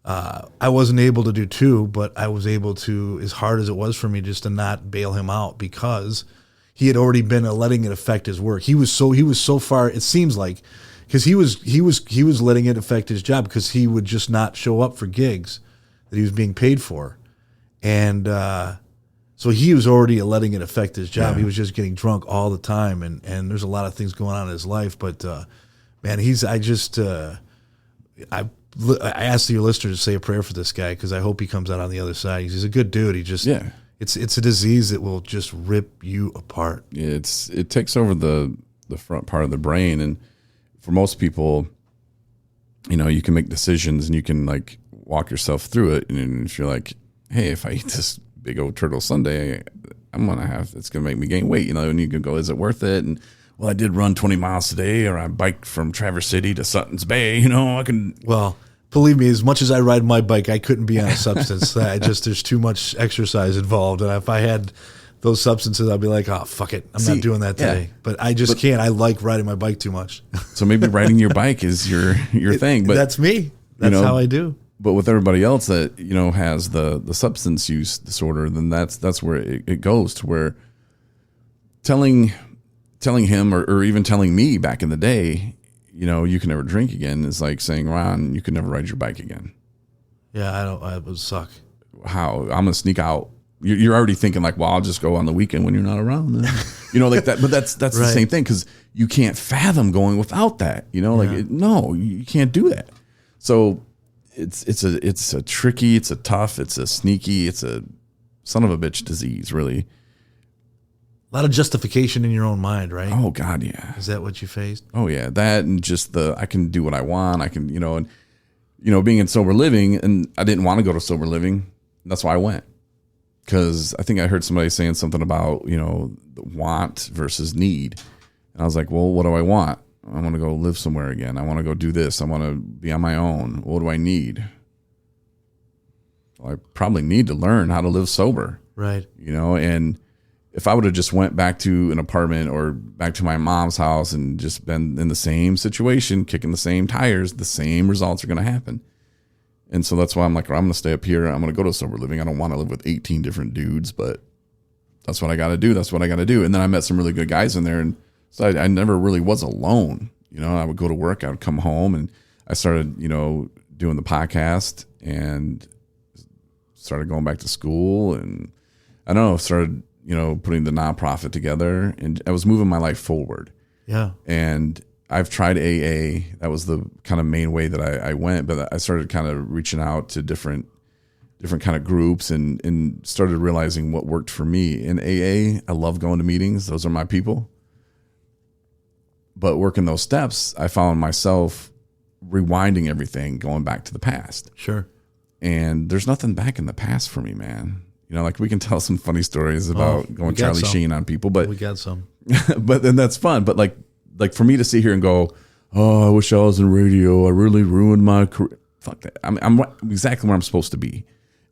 I wasn't able to do 2, but I was able to, as hard as it was for me, just to not bail him out, because he had already been letting it affect his work. He was so far, it seems like, because he was letting it affect his job, because he would just not show up for gigs that he was being paid for. And so he was already letting it affect his job. He was just getting drunk all the time, and there's a lot of things going on in his life. But man, I asked your listeners to say a prayer for this guy, because I hope he comes out on the other side. He's a good dude. He just it's a disease that will just rip you apart. It takes over the front part of the brain, and for most people, you can make decisions and you can like walk yourself through it. And if you're like, hey, if I eat this big old turtle sundae, it's gonna make me gain weight, and you can go, is it worth it? And well, I did run 20 miles today, or I biked from Traverse City to Sutton's Bay, I can. Well, believe me, as much as I ride my bike, I couldn't be on a substance. There's too much exercise involved. And if I had those substances, I'd be like, oh, fuck it. I'm not doing that today. But I just can't. I like riding my bike too much. So maybe riding your bike is your thing. But that's me. That's how I do. But with everybody else that, has the substance use disorder, then that's where it goes to where telling him or even telling me back in the day, you can never drink again is like saying, Ron, you can never ride your bike again. Yeah, I would suck. How? I'm going to sneak out. You're already thinking like, well, I'll just go on the weekend when you're not around. Like that. But that's right. The same thing, because you can't fathom going without that. No, you can't do that. So it's a tricky, it's a tough, it's a sneaky, it's a son of a bitch disease, really. A lot of justification in your own mind, right? Oh God, yeah. Is that what you faced? Oh yeah, that, and just I can do what I want. I can, being in sober living, and I didn't want to go to sober living. That's why I went, because I think I heard somebody saying something about the want versus need, and I was like, well, what do I want? I want to go live somewhere again. I want to go do this. I want to be on my own. What do I need? Well, I probably need to learn how to live sober. Right. And if I would have just went back to an apartment or back to my mom's house and just been in the same situation, kicking the same tires, the same results are going to happen. And so that's why I'm like, I'm going to stay up here. I'm going to go to sober living. I don't want to live with 18 different dudes, but that's what I got to do. That's what I got to do. And then I met some really good guys in there, and so I never really was alone. I would go to work, I would come home, and I started, doing the podcast and started going back to school, and I don't know, started, putting the nonprofit together, and I was moving my life forward. Yeah. And I've tried AA. That was the kind of main way that I went, but I started kind of reaching out to different kind of groups and started realizing what worked for me. In AA, I love going to meetings. Those are my people. But working those steps, I found myself rewinding everything, going back to the past. Sure. And there's nothing back in the past for me, man. Like we can tell some funny stories about going Charlie Sheen on people, but we got some. But then that's fun. But like for me to sit here and go, oh, I wish I was in radio. I really ruined my career. Fuck that. I'm exactly where I'm supposed to be.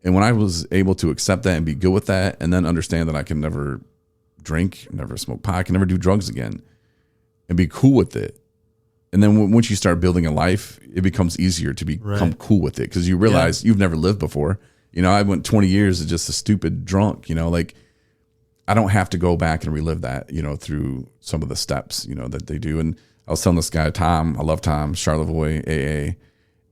And when I was able to accept that and be good with that, and then understand that I can never drink, never smoke pot, I can never do drugs again, and be cool with it. And then once you start building a life, it becomes easier to become cool with it, because you realize you've never lived before. I went 20 years as just a stupid drunk, like I don't have to go back and relive that, through some of the steps, that they do. And I was telling this guy, Tom, I love Tom, Charlevoix AA,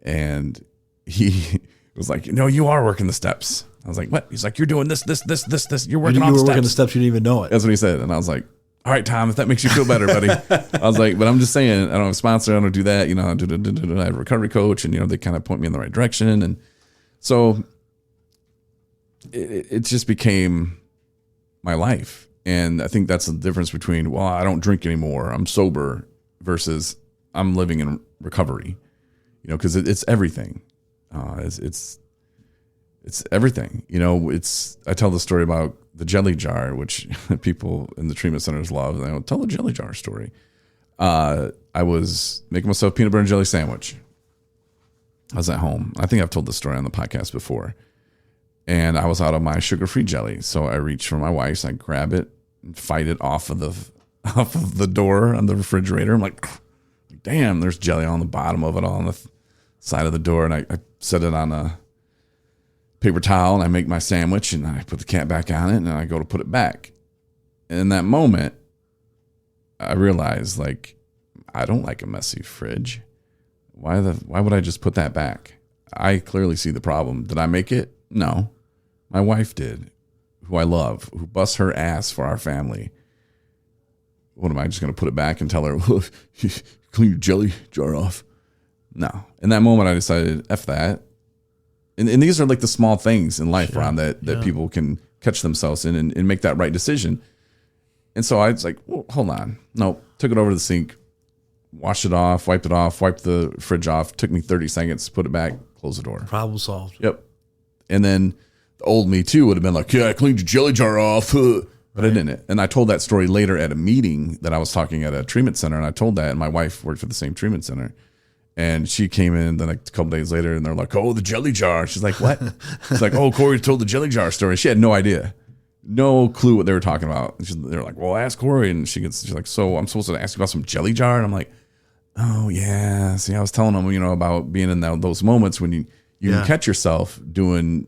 and he was like, you are working the steps. I was like, what? He's like, you're doing this. You're working on the steps. You were working the steps, you didn't even know it. That's what he said. And I was like, all right, Tom, if that makes you feel better, buddy. I was like, but I'm just saying, I don't have a sponsor. I don't do that. I have a recovery coach, and, they kind of point me in the right direction. And so it just became my life. And I think that's the difference between, well, I don't drink anymore, I'm sober, versus I'm living in recovery, because it's everything. It's everything, I tell the story about the jelly jar, which people in the treatment centers love. They tell the jelly jar story. I was making myself a peanut butter and jelly sandwich. I was at home. I think I've told this story on the podcast before. And I was out of my sugar-free jelly. So I reach for my wife's, I grab it and fight it off of the door on the refrigerator. I'm like damn, there's jelly on the bottom of it, all on the side of the door. And I set it on a paper towel, and I make my sandwich, and I put the cap back on it, and I go to put it back. And in that moment, I realized, like, I don't like a messy fridge. Why would I just put that back? I clearly see the problem. Did I make it? No. My wife did, who I love, who busts her ass for our family. What am I just going to put it back and tell her, clean your jelly jar off? No. In that moment, I decided, F that. And these are like the small things in life, Ron, that people can catch themselves in and make that right decision. And so I was like, well, hold on. No, took it over to the sink, washed it off, wiped the fridge off. Took me 30 seconds, put it back, close the door. Problem solved. Yep. And then the old me too would have been like, yeah, I cleaned your jelly jar off. But I didn't. And I told that story later at a meeting that I was talking at a treatment center. And I told that, and my wife worked for the same treatment center. And she came in then a couple days later, and they're like, oh, the jelly jar. She's like, what? She's like, oh, Corey told the jelly jar story. She had no idea. No clue what they were talking about. They're like, well, ask Corey. And she's like, so I'm supposed to ask you about some jelly jar? And I'm like, oh, yeah. See, I was telling them, about being in those moments when you can catch yourself doing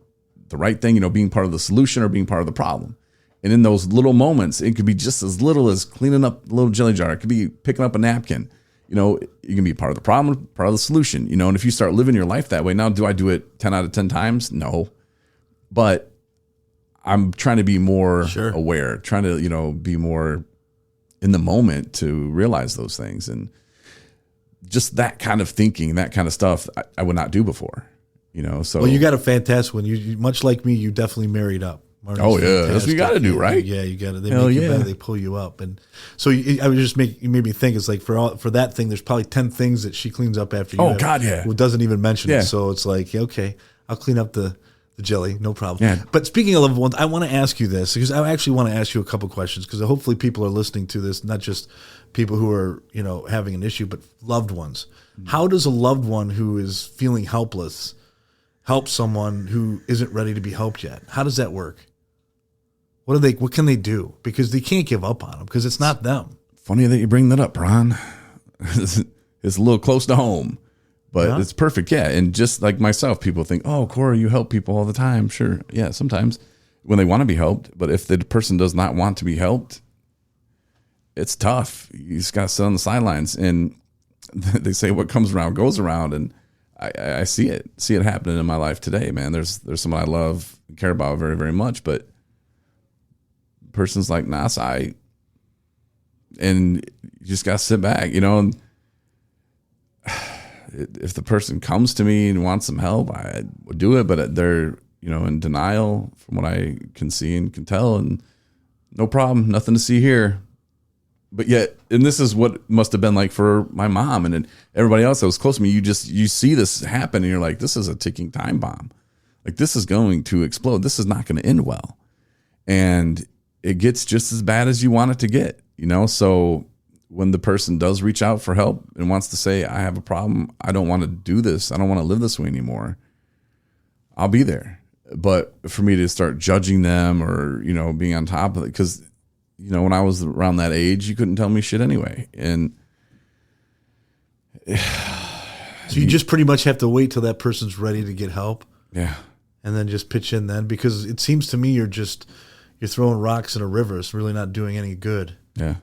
the right thing, being part of the solution or being part of the problem. And in those little moments, it could be just as little as cleaning up a little jelly jar. It could be picking up a napkin. You can be part of the problem, part of the solution, and if you start living your life that way, now, do I do it 10 out of 10 times? No. But I'm trying to be more aware, trying to, be more in the moment to realize those things. And just that kind of thinking, that kind of stuff, I would not do before, so. Well, you got a fantastic one. You much like me, you definitely married up. Marty's fantastic. That's what you got to do, right? Yeah, you got to. They make you better. They pull you up, and so I would just you made me think. It's like for that thing, there's probably 10 things that she cleans up after you. Oh God, yeah. Who doesn't even mention it? So it's like, okay, I'll clean up the jelly, no problem. Yeah. But speaking of loved ones, I want to ask you this because I actually want to ask you a couple questions because hopefully people are listening to this, not just people who are having an issue, but loved ones. How does a loved one who is feeling helpless help someone who isn't ready to be helped yet? How does that work? What can they do? Because they can't give up on them because it's not them. Funny that you bring that up, Ron. It's a little close to home, but it's perfect. Yeah. And just like myself, people think, oh, Corey, you help people all the time. Sure. Yeah. Sometimes when they want to be helped, but if the person does not want to be helped, it's tough. You just got to sit on the sidelines, and they say what comes around goes around. And I see it happening in my life today, man. There's someone I love and care about very, very much, but person's like, nah, and you just gotta sit back, and if the person comes to me and wants some help, I would do it, but they're in denial from what I can see and can tell, and no problem, nothing to see here. But yet, and this is what must have been like for my mom and everybody else that was close to me. You see this happen, and you're like, this is a ticking time bomb. Like, this is going to explode. This is not going to end well, and it gets just as bad as you want it to get, So when the person does reach out for help and wants to say, I have a problem, I don't want to do this, I don't want to live this way anymore, I'll be there. But for me to start judging them or, being on top of it, because, when I was around that age, you couldn't tell me shit anyway. And so you just pretty much have to wait till that person's ready to get help. Yeah. And then just pitch in then, because it seems to me you're throwing rocks in a river. It's really not doing any good. Yeah.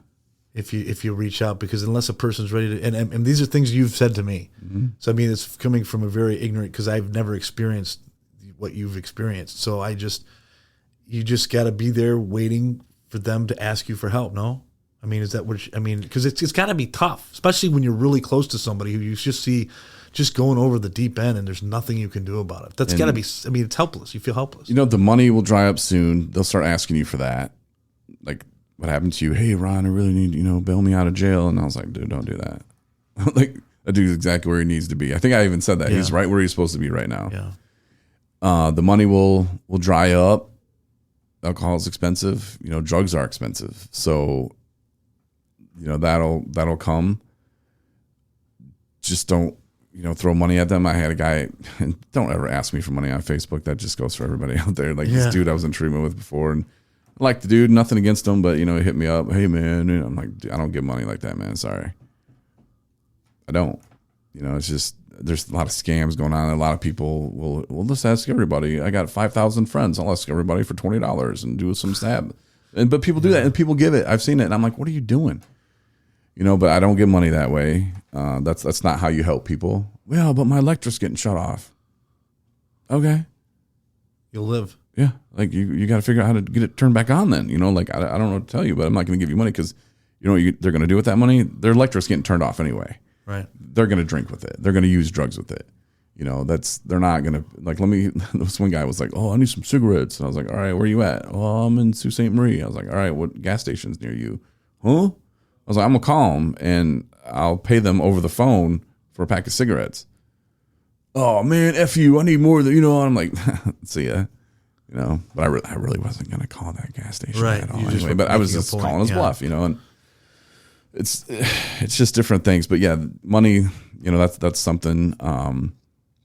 If you reach out, because unless a person's ready to, and these are things you've said to me. Mm-hmm. So I mean, it's coming from a very ignorant, because I've never experienced what you've experienced. So you just got to be there waiting for them to ask you for help. No, I mean, is that what? Because it's got to be tough, especially when you're really close to somebody who you just see just going over the deep end, and there's nothing you can do about it. That's got to be. I mean, it's helpless. You feel helpless. The money will dry up soon. They'll start asking you for that. Like, what happened to you? Hey, Ron, I really need, bail me out of jail. And I was like, dude, don't do that. Like, that dude's exactly where he needs to be. I think I even said that. Yeah. He's right where he's supposed to be right now. Yeah. The money will dry up. Alcohol is expensive. Drugs are expensive. So, that'll come. Just don't, throw money at them. I had a guy, and don't ever ask me for money on Facebook. That just goes for everybody out there. Like, this dude I was in treatment with before, and I like the dude, nothing against him, but he hit me up. Hey man, and I'm like, I don't give money like that, man. Sorry. I don't. You know, it's just there's a lot of scams going on. A lot of people will just ask everybody. I got 5,000 friends. I'll ask everybody for $20 and do some stab. But people do that and people give it. I've seen it and I'm like, what are you doing? You know, but I don't give money that way. That's not how you help people. Well, but my electric's getting shut off. Okay. You'll live. Yeah. Like you got to figure out how to get it turned back on then. You know, like I don't know what to tell you, but I'm not going to give you money because you know what they're going to do with that money? Their electric's getting turned off anyway. Right. They're going to drink with it. They're going to use drugs with it. You know, they're not going to, like, this one guy was like, oh, I need some cigarettes. And I was like, all right, where you at? Oh, I'm in Sault Ste. Marie. I was like, all right, what gas station's near you? Huh? I was like, I'm going to call them and I'll pay them over the phone for a pack of cigarettes. Oh, man, F you. I need more than, you know, I'm like, see ya. You know, but I really wasn't going to call that gas station at all anyway. But I was just calling his bluff, you know, and it's just different things. But yeah, money, you know, that's something.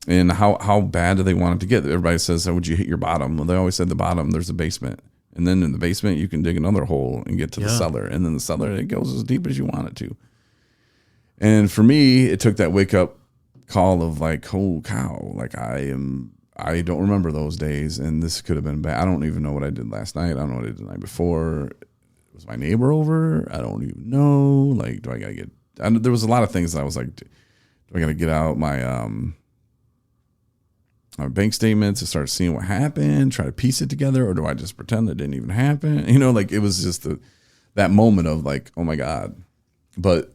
And how bad do they want it to get? Everybody says, "Oh, would you hit your bottom?" Well, they always said the bottom. There's a basement, and then in the basement you can dig another hole and get to the cellar, and then the cellar it goes as deep as you want it to. And for me, it took that wake up call of like, "Holy cow!" Like I don't remember those days, and this could have been bad. I don't even know what I did last night. I don't know what I did the night before. Was my neighbor over? I don't even know. Like, do I gotta get? There was a lot of things that I was like, do I gotta get out my bank statements to start seeing what happened, try to piece it together, or do I just pretend it didn't even happen? You know, like it was just that moment of like, oh my God. But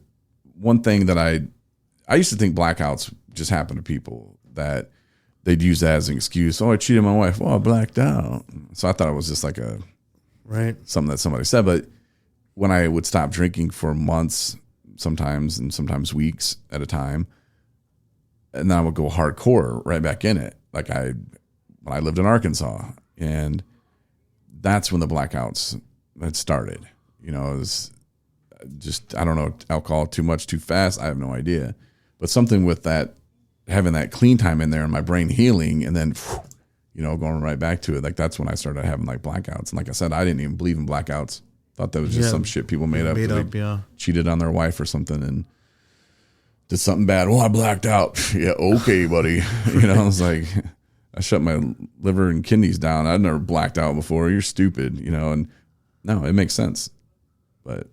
one thing that I used to think blackouts just happen to people, that they'd use that as an excuse. Oh, I cheated my wife. Oh, I blacked out. So I thought it was just like something that somebody said. But when I would stop drinking for months, sometimes weeks at a time, and then I would go hardcore right back in it. Like when I lived in Arkansas, and that's when the blackouts had started. You know, it was just, I don't know, alcohol too much, too fast. I have no idea. But something with that, having that clean time in there and my brain healing, and then, you know, going right back to it. Like that's when I started having like blackouts. And like I said, I didn't even believe in blackouts. Thought that was just some shit people made up. Cheated on their wife or something and did something bad. Well, I blacked out. Yeah, okay, buddy. You know, I was like, I shut my liver and kidneys down. I'd never blacked out before. You're stupid, you know. And no, it makes sense. But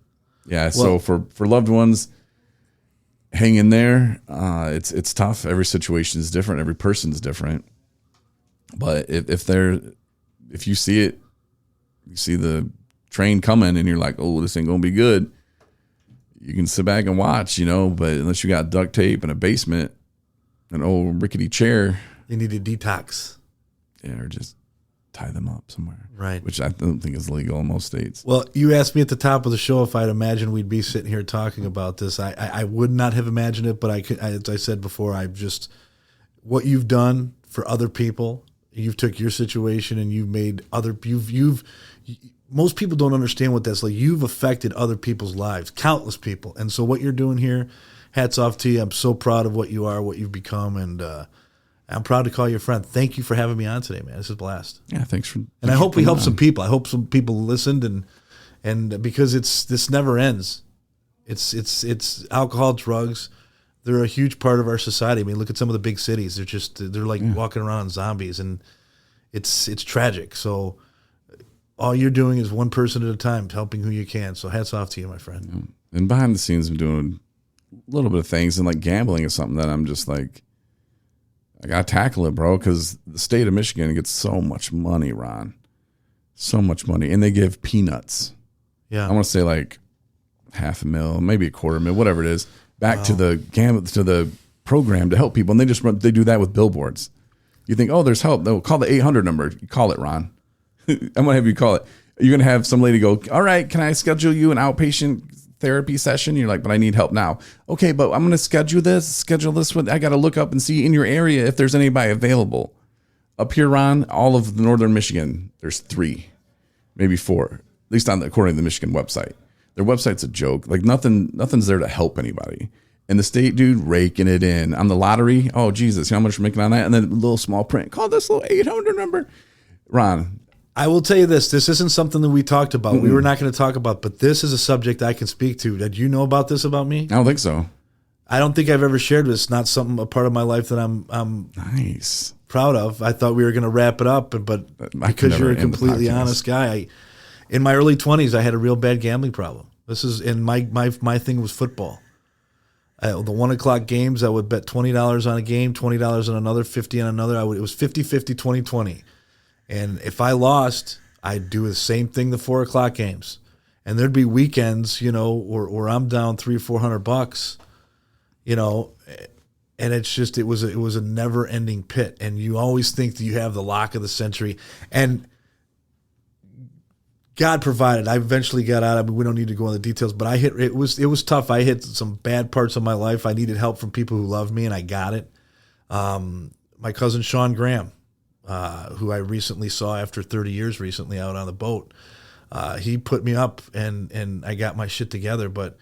yeah, so for loved ones, hang in there. It's tough. Every situation is different. Every person's different. But if you see it, you see the train coming, and you're like, oh, this ain't gonna be good. You can sit back and watch, you know, but unless you got duct tape in a basement, an old rickety chair, you need a detox. Yeah, or just tie them up somewhere. Right. Which I don't think is legal in most states. Well, you asked me at the top of the show if I'd imagined we'd be sitting here talking about this. I would not have imagined it, but as I said before, what you've done for other people, you've took your situation and you've made most people don't understand what that's like. You've affected other people's lives, countless people. And so what you're doing here, hats off to you. I'm so proud of what you are, what you've become, and I'm proud to call you a friend. Thank you for having me on today, man. This is a blast. Yeah, thanks. And I hope we help some people. I hope some people listened, and because this never ends. It's alcohol, drugs. They're a huge part of our society. I mean, look at some of the big cities. They're like walking around zombies, and it's tragic. So all you're doing is one person at a time, helping who you can. So hats off to you, my friend. And behind the scenes, I'm doing a little bit of things, and like gambling is something that I'm just like, I got to tackle it, bro, because the state of Michigan gets so much money, Ron. So much money. And they give peanuts. Yeah. I want to say like $500,000, maybe $250,000, whatever it is, back to the program to help people. And they do that with billboards. You think, oh, there's help. They'll call the 800 number. You call it, Ron. I'm going to have you call it. You're going to have some lady go, all right, can I schedule you an outpatient therapy session? You're like, but I need help now. Okay, but I'm going to schedule this one. I got to look up and see in your area if there's anybody available. Up here, Ron, all of the northern Michigan, there's 3, maybe 4, at least according to the Michigan website. Their website's a joke. Like nothing's there to help anybody. And the state dude raking it in on the lottery. Oh, Jesus, you know how much we're making on that? And then a little small print. Call this little 800 number. Ron, I will tell you this. This isn't something that we talked about. We were not going to talk about, but this is a subject I can speak to. Did you know about this about me? I don't think so. I don't think I've ever shared this. It's not a part of my life that I'm Nice. proud of. I thought we were going to wrap it up, but because you're a completely honest guy, in my early 20s, I had a real bad gambling problem. My thing was football. The 1 o'clock games, I would bet $20 on a game, $20 on another, $50 on another. It was 50-50, 20-20. And if I lost, I'd do the same thing the 4 o'clock games. And there'd be weekends, where I'm down $300 or $400, and it's just it was a never ending pit. And you always think that you have the lock of the century. And God provided. I eventually got out. I mean, we don't need to go into the details, but it was tough. I hit some bad parts of my life. I needed help from people who loved me, and I got it. My cousin Sean Graham, who I recently saw after 30 years recently out on the boat, he put me up, and I got my shit together. But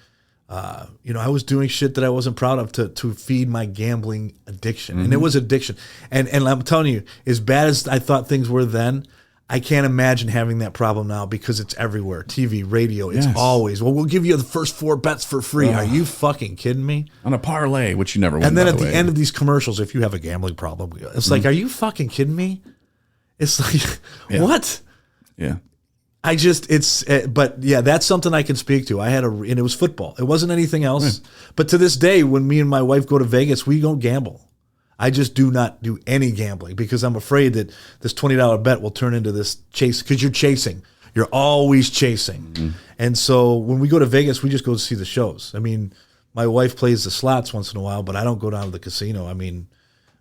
I was doing shit that I wasn't proud of to feed my gambling addiction, and it was addiction. And I'm telling you, as bad as I thought things were then, I can't imagine having that problem now because it's everywhere. TV, radio, it's always, we'll give you the first 4 bets for free. Are you fucking kidding me? On a parlay, which you never win. And then at the end of these commercials, if you have a gambling problem, it's like, are you fucking kidding me? It's like, what? Yeah. But yeah, that's something I can speak to. And it was football. It wasn't anything else. Yeah. But to this day, when me and my wife go to Vegas, we don't gamble. I just do not do any gambling because I'm afraid that this $20 bet will turn into this chase, because you're chasing. You're always chasing. Mm-hmm. And so when we go to Vegas, we just go to see the shows. I mean, my wife plays the slots once in a while, but I don't go down to the casino. I mean,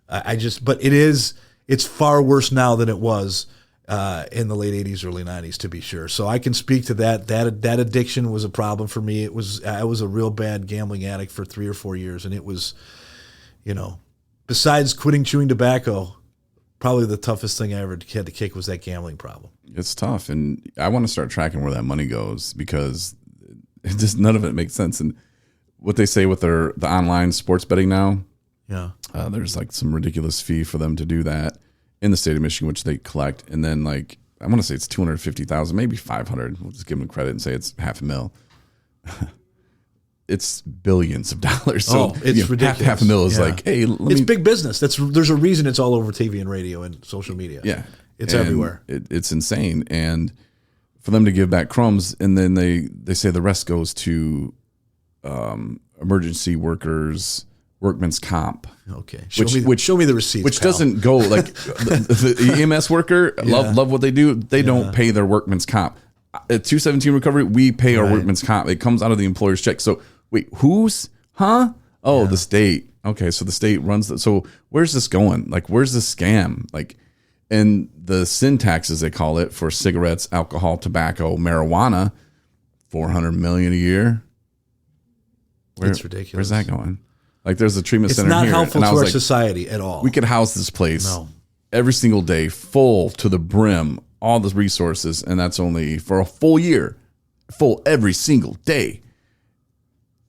but it's far worse now than it was in the late 80s, early 90s, to be sure. So I can speak to that. That addiction was a problem for me. I was a real bad gambling addict for 3 or 4 years, and it was, besides quitting chewing tobacco, probably the toughest thing I ever had to kick was that gambling problem. It's tough, and I want to start tracking where that money goes because none of it makes sense. And what they say with the online sports betting now, there's like some ridiculous fee for them to do that in the state of Michigan, which they collect, and then I want to say it's $250,000, maybe $500. We'll just give them credit and say it's $500,000. It's billions of dollars. So it's ridiculous. Half a mil is like, hey, it's big business. There's a reason it's all over TV and radio and social media. Yeah, it's everywhere. It's insane. And for them to give back crumbs, and then they say the rest goes to emergency workers, workman's comp. Okay, show me the receipts. Which pal. doesn't go like the EMS worker. Love what they do. They don't pay their workman's comp. At 217 Recovery, we pay our workman's comp. It comes out of the employer's check. So wait, who's? Huh? Oh, the state. Okay, so the state runs that. So where's this going? Like, where's the scam? Like, and the sin tax, as they call it, for cigarettes, alcohol, tobacco, marijuana, $400 million a year. It's ridiculous. Where's that going? Like, there's a treatment center here. It's not here, helpful to our society at all. We could house this place every single day, full to the brim, all the resources, and that's only for a full year, full every single day.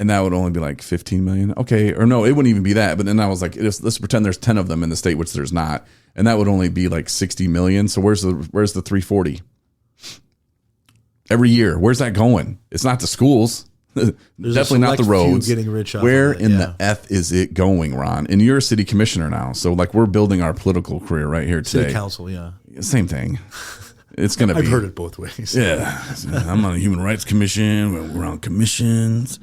And that would only be like 15 million. Okay. Or no, it wouldn't even be that. But then I was like, let's pretend there's 10 of them in the state, which there's not. And that would only be like 60 million. So where's the 340 every year? Where's that going? It's not the schools. Definitely not the roads. Getting rich Where in the F is it going, Ron? And you're a city commissioner now. So like we're building our political career right here today. City council. Yeah. Same thing. It's going to be. I've heard it both ways. Yeah. I'm on the Human Rights Commission. We're on commissions.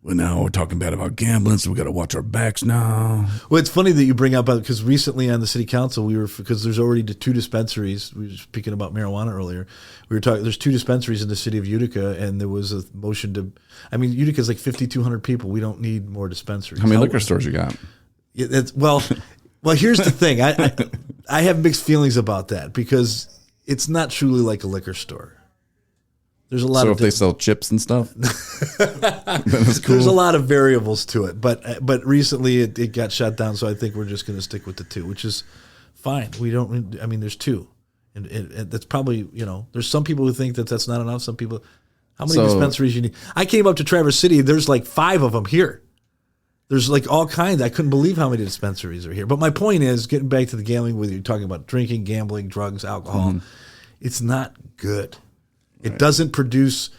Well, now we're talking bad about gambling, so we got to watch our backs now. Well, it's funny that you bring up, because recently on the city council, because there's already 2 dispensaries. We were speaking about marijuana earlier. We were talking. There's 2 dispensaries in the city of Utica, and there was a motion to. I mean, Utica's like 5,200 people. We don't need more dispensaries. How many liquor stores you got? Yeah, well, here's the thing. I have mixed feelings about that because it's not truly like a liquor store. There's a lot. So if they sell chips and stuff, then it's cool. There's a lot of variables to it, but recently it got shut down. So I think we're just going to stick with the 2, which is fine. We don't. I mean, there's 2, and that's probably There's some people who think that that's not enough. Some people, how many dispensaries you need? I came up to Traverse City. There's like 5 of them here. There's like all kinds. I couldn't believe how many dispensaries are here. But my point is, getting back to the gambling, whether you're talking about drinking, gambling, drugs, alcohol, it's not good. It doesn't produce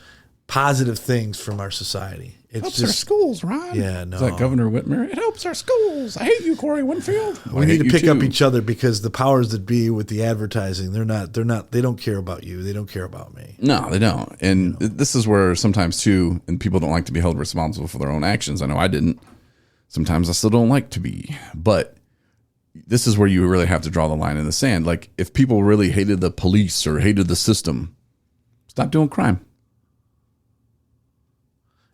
positive things from our society. It's helps our just schools, Ron. Yeah, no. Is that Governor Whitmer? It helps our schools. I hate you, Corey Winfield. we need to pick up each other because the powers that be with the advertising, they don't care about you. They don't care about me. No, they don't. And this is where sometimes too, and people don't like to be held responsible for their own actions. I know I didn't. Sometimes I still don't like to be, but this is where you really have to draw the line in the sand. Like if people really hated the police or hated the system, stop doing crime.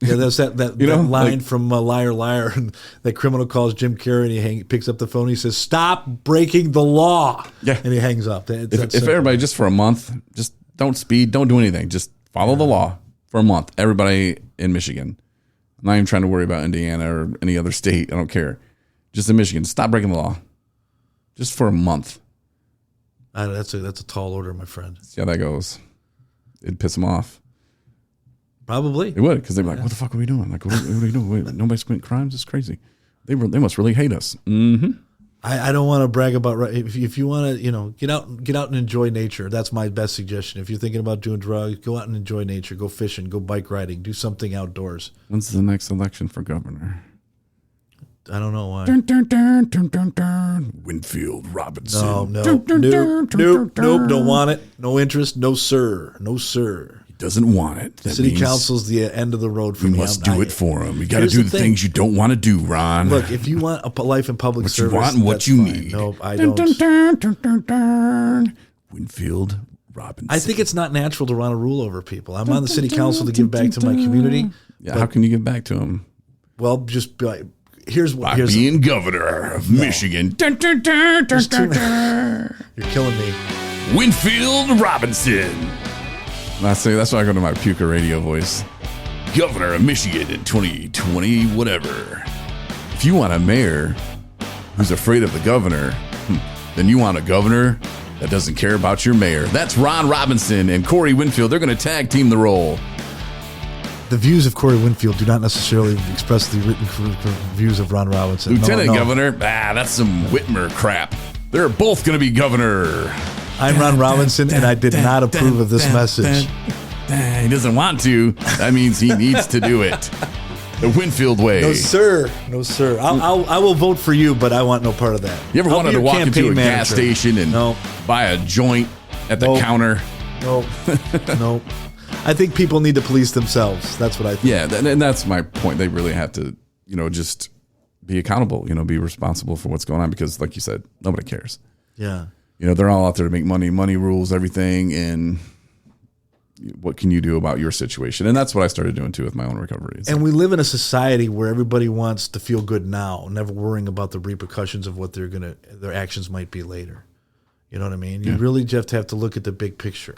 Yeah, that's that You know, line like- from Liar Liar. And that criminal calls Jim Carrey and he picks up the phone. He says, "Stop breaking the law." Yeah. And he hangs up. If everybody just for a month, just don't speed, don't do anything, just follow the law for a month. Everybody in Michigan. I'm not even trying to worry about Indiana or any other state. I don't care. Just in Michigan, stop breaking the law. Just for a month. That's a tall order, my friend. See how that goes. It'd piss them off. Probably. It would, because they'd be like, what the fuck are we doing? Like, what are we doing? Wait, nobody's committing crimes? It's crazy. They must really hate us. Mm-hmm. I don't want to brag about if you want to get out and enjoy nature. That's my best suggestion. If you're thinking about doing drugs, go out and enjoy nature. Go fishing. Go bike riding. Do something outdoors. When's the next election for governor? I don't know why. Dun, dun, dun, dun, dun, dun. Winfield Robinson. No, Dun, dun, dun, dun, nope, dun. don't want it. No interest. No sir. He doesn't want it. That City means council's the end of the road for we me. must do it for him. We got to Here's do the the thing. things you don't want to do, Ron. Look, if you want a life in public what you service, want and what that's you fine. need. Nope, I Dun, don't. dun, dun, dun, dun, dun. Winfield Robinson. I think it's not natural to want to rule over people. I'm on the city council to give back to my community. Yeah, how can you give back to him? Well, just be like, here's By being governor of Michigan. Dun, dun, dun, dun, dun, dun. you're killing me. Winfield Robinson. That's why I go to my Puka radio voice. Governor of Michigan in 2020, whatever. If you want a mayor who's afraid of the governor, then you want a governor that doesn't care about your mayor. That's Ron Robinson and Corey Winfield. They're going to tag team the role. The views of Corey Winfield do not necessarily express the written views of Ron Robinson. Lieutenant No. Governor, that's some Whitmer crap. They're both going to be governor. I'm Ron Robinson, and I did not approve of this message. He doesn't want to. That means he needs to do it. The Winfield way. No, sir. No, sir. I will vote for you, but I want no part of that. You ever I'll wanted be to your walk into a campaign gas manager. station and No. buy a joint at the Nope. counter? No. No. I think people need to police themselves. That's what I think. Yeah, and that's my point. They really have to, just be accountable, be responsible for what's going on because, like you said, nobody cares. Yeah. They're all out there to make money. Money rules everything, and what can you do about your situation? And that's what I started doing too with my own recovery. It's And we live in a society where everybody wants to feel good now, never worrying about the repercussions of what their actions might be later. You know what I mean? You really just have to look at the big picture.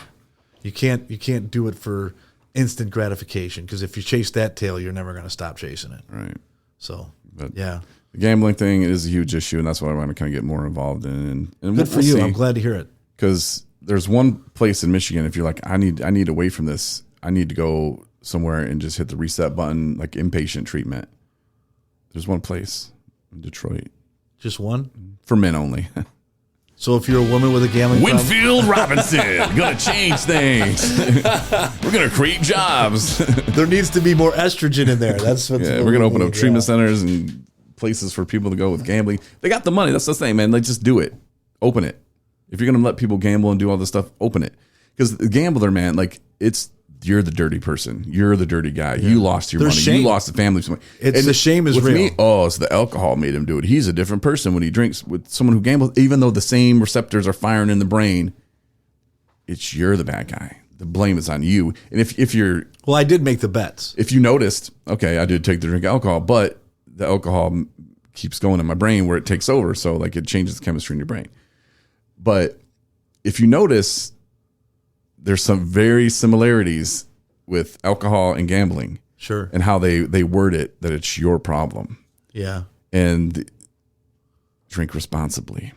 You can't do it for instant gratification because if you chase that tail, you're never going to stop chasing it. right. So, But yeah. the gambling thing is a huge issue, and that's what I want to kind of get more involved in. And Good for you. I'm glad to hear it. because there's one place in Michigan. If you're like, I need away from this, I need to go somewhere and just hit the reset button, like inpatient treatment. There's one place in Detroit Just one? for men only. So if you're a woman with a gambling problem, Winfield Robinson, gonna change things. We're gonna create jobs. there needs to be more estrogen in there. That's what Yeah, we're gonna open up treatment centers and places for people to go with gambling. They got the money. That's the thing, man. Like, just do it. Open it. If you're gonna let people gamble and do all this stuff, open it. Because the gambler, man, like you're the dirty person. You're the dirty guy. You lost your There's money. shame. You lost the family's money. It's the shame is with real. Me, it's the alcohol made him do it. He's a different person when he drinks with someone who gambles, even though the same receptors are firing in the brain. You're the bad guy. The blame is on you. And if you're Well, I did make the bets. if you noticed, okay, I did take the drink alcohol, but the alcohol keeps going in my brain where it takes over. So like it changes the chemistry in your brain. But if you notice, there's some very similarities with alcohol and gambling Sure. and how they word it, that it's your problem. Yeah. And drink responsibly,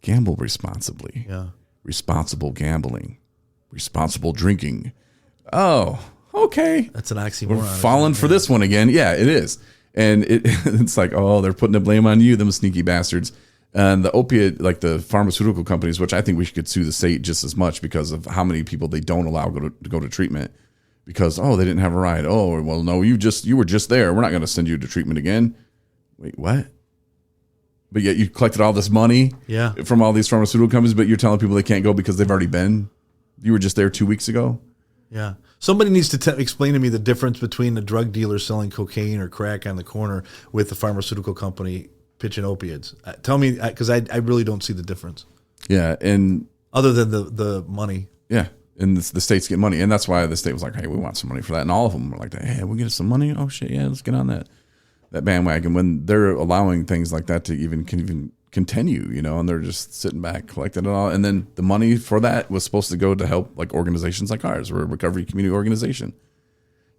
gamble responsibly, Yeah. responsible gambling, responsible drinking. Oh, okay. That's an oxymoron. We're falling for this one again. Yeah, it is. And it's like, they're putting the blame on you, them sneaky bastards. And the opiate, like the pharmaceutical companies, which I think we could sue the state just as much because of how many people they don't allow to go to treatment because they didn't have a ride. Oh, well, no, you were just there. We're not going to send you to treatment again. Wait, what? But yet you collected all this money from all these pharmaceutical companies, but you're telling people they can't go because they've already been. You were just there 2 weeks ago. Yeah. Somebody needs to explain to me the difference between a drug dealer selling cocaine or crack on the corner with the pharmaceutical company pitching opiates. Tell me, because I really don't see the difference. Yeah, and other than the money. Yeah, and the states get money, and that's why the state was like, "Hey, we want some money for that," and all of them were like, "Hey, we get some money. Oh shit, yeah, let's get on that bandwagon." When they're allowing things like that to even continue, and they're just sitting back collecting it all, and then the money for that was supposed to go to help like organizations like ours. We're a recovery community organization.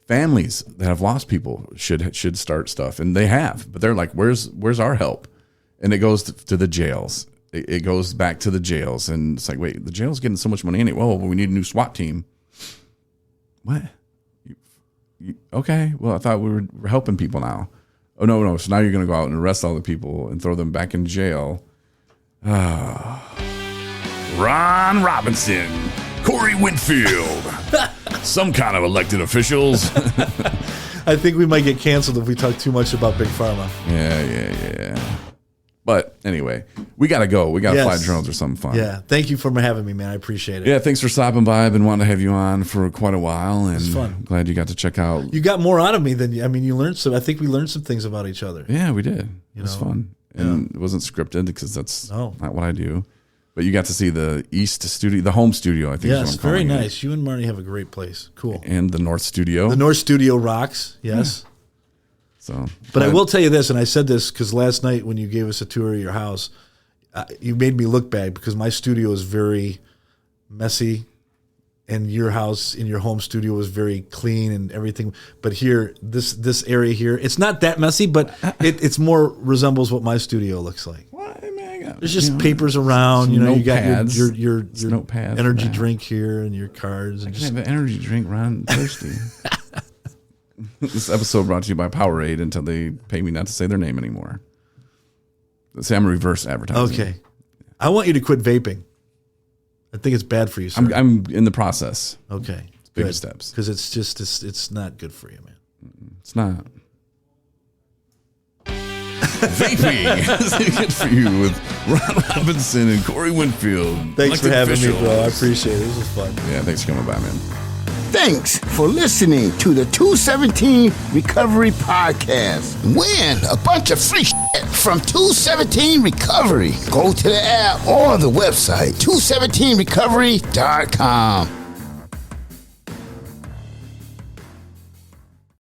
Families that have lost people should start stuff, and they have, but they're like, "Where's our help?" And it goes to the jails. It goes back to the jails, and it's like, wait, the jail's getting so much money anyway. Well, we need a new SWAT team. What? Okay, well, I thought we were helping people now. Oh, no. So now you're going to go out and arrest all the people and throw them back in jail. Ron Robinson, Corey Winfield, some kind of elected officials. I think we might get canceled if we talk too much about Big Pharma. Yeah. But anyway, we got to go. We got to fly drones or something fun. Yeah. Thank you for having me, man. I appreciate it. Yeah, thanks for stopping by. I've been wanting to have you on for quite a while. And it's fun. I'm glad you got to check out. You got more out of me than, you learned some. I think we learned some things about each other. Yeah, we did. It was fun. And it wasn't scripted because that's not what I do. But you got to see the East Studio, the home studio, I think. Yes, very nice. You and Marnie have a great place. Cool. And the North Studio. The North Studio rocks. Yes. Yeah. So, but I will tell you this, and I said this because last night when you gave us a tour of your house, you made me look bad because my studio is very messy, and your house in your home studio was very clean and everything. But here, this area here, it's not that messy, but it's more resembles what my studio looks like. There's just papers around, you got your energy drink here and your cards. And I can have an energy drink, Ron. I'm thirsty. This episode brought to you by Powerade until they pay me not to say their name anymore. See, I'm reverse advertising. Okay. I want you to quit vaping. I think it's bad for you, sir. I'm in the process. Okay. It's baby steps. Because it's not good for you, man. It's not. Vaping is good for you with Ron Robinson and Corey Winfield. Thanks for having me, bro. I appreciate it. This was fun. Yeah, thanks for coming by, man. Thanks for listening to the 217 Recovery Podcast. Win a bunch of free shit from 217 Recovery. Go to the app or the website, 217recovery.com.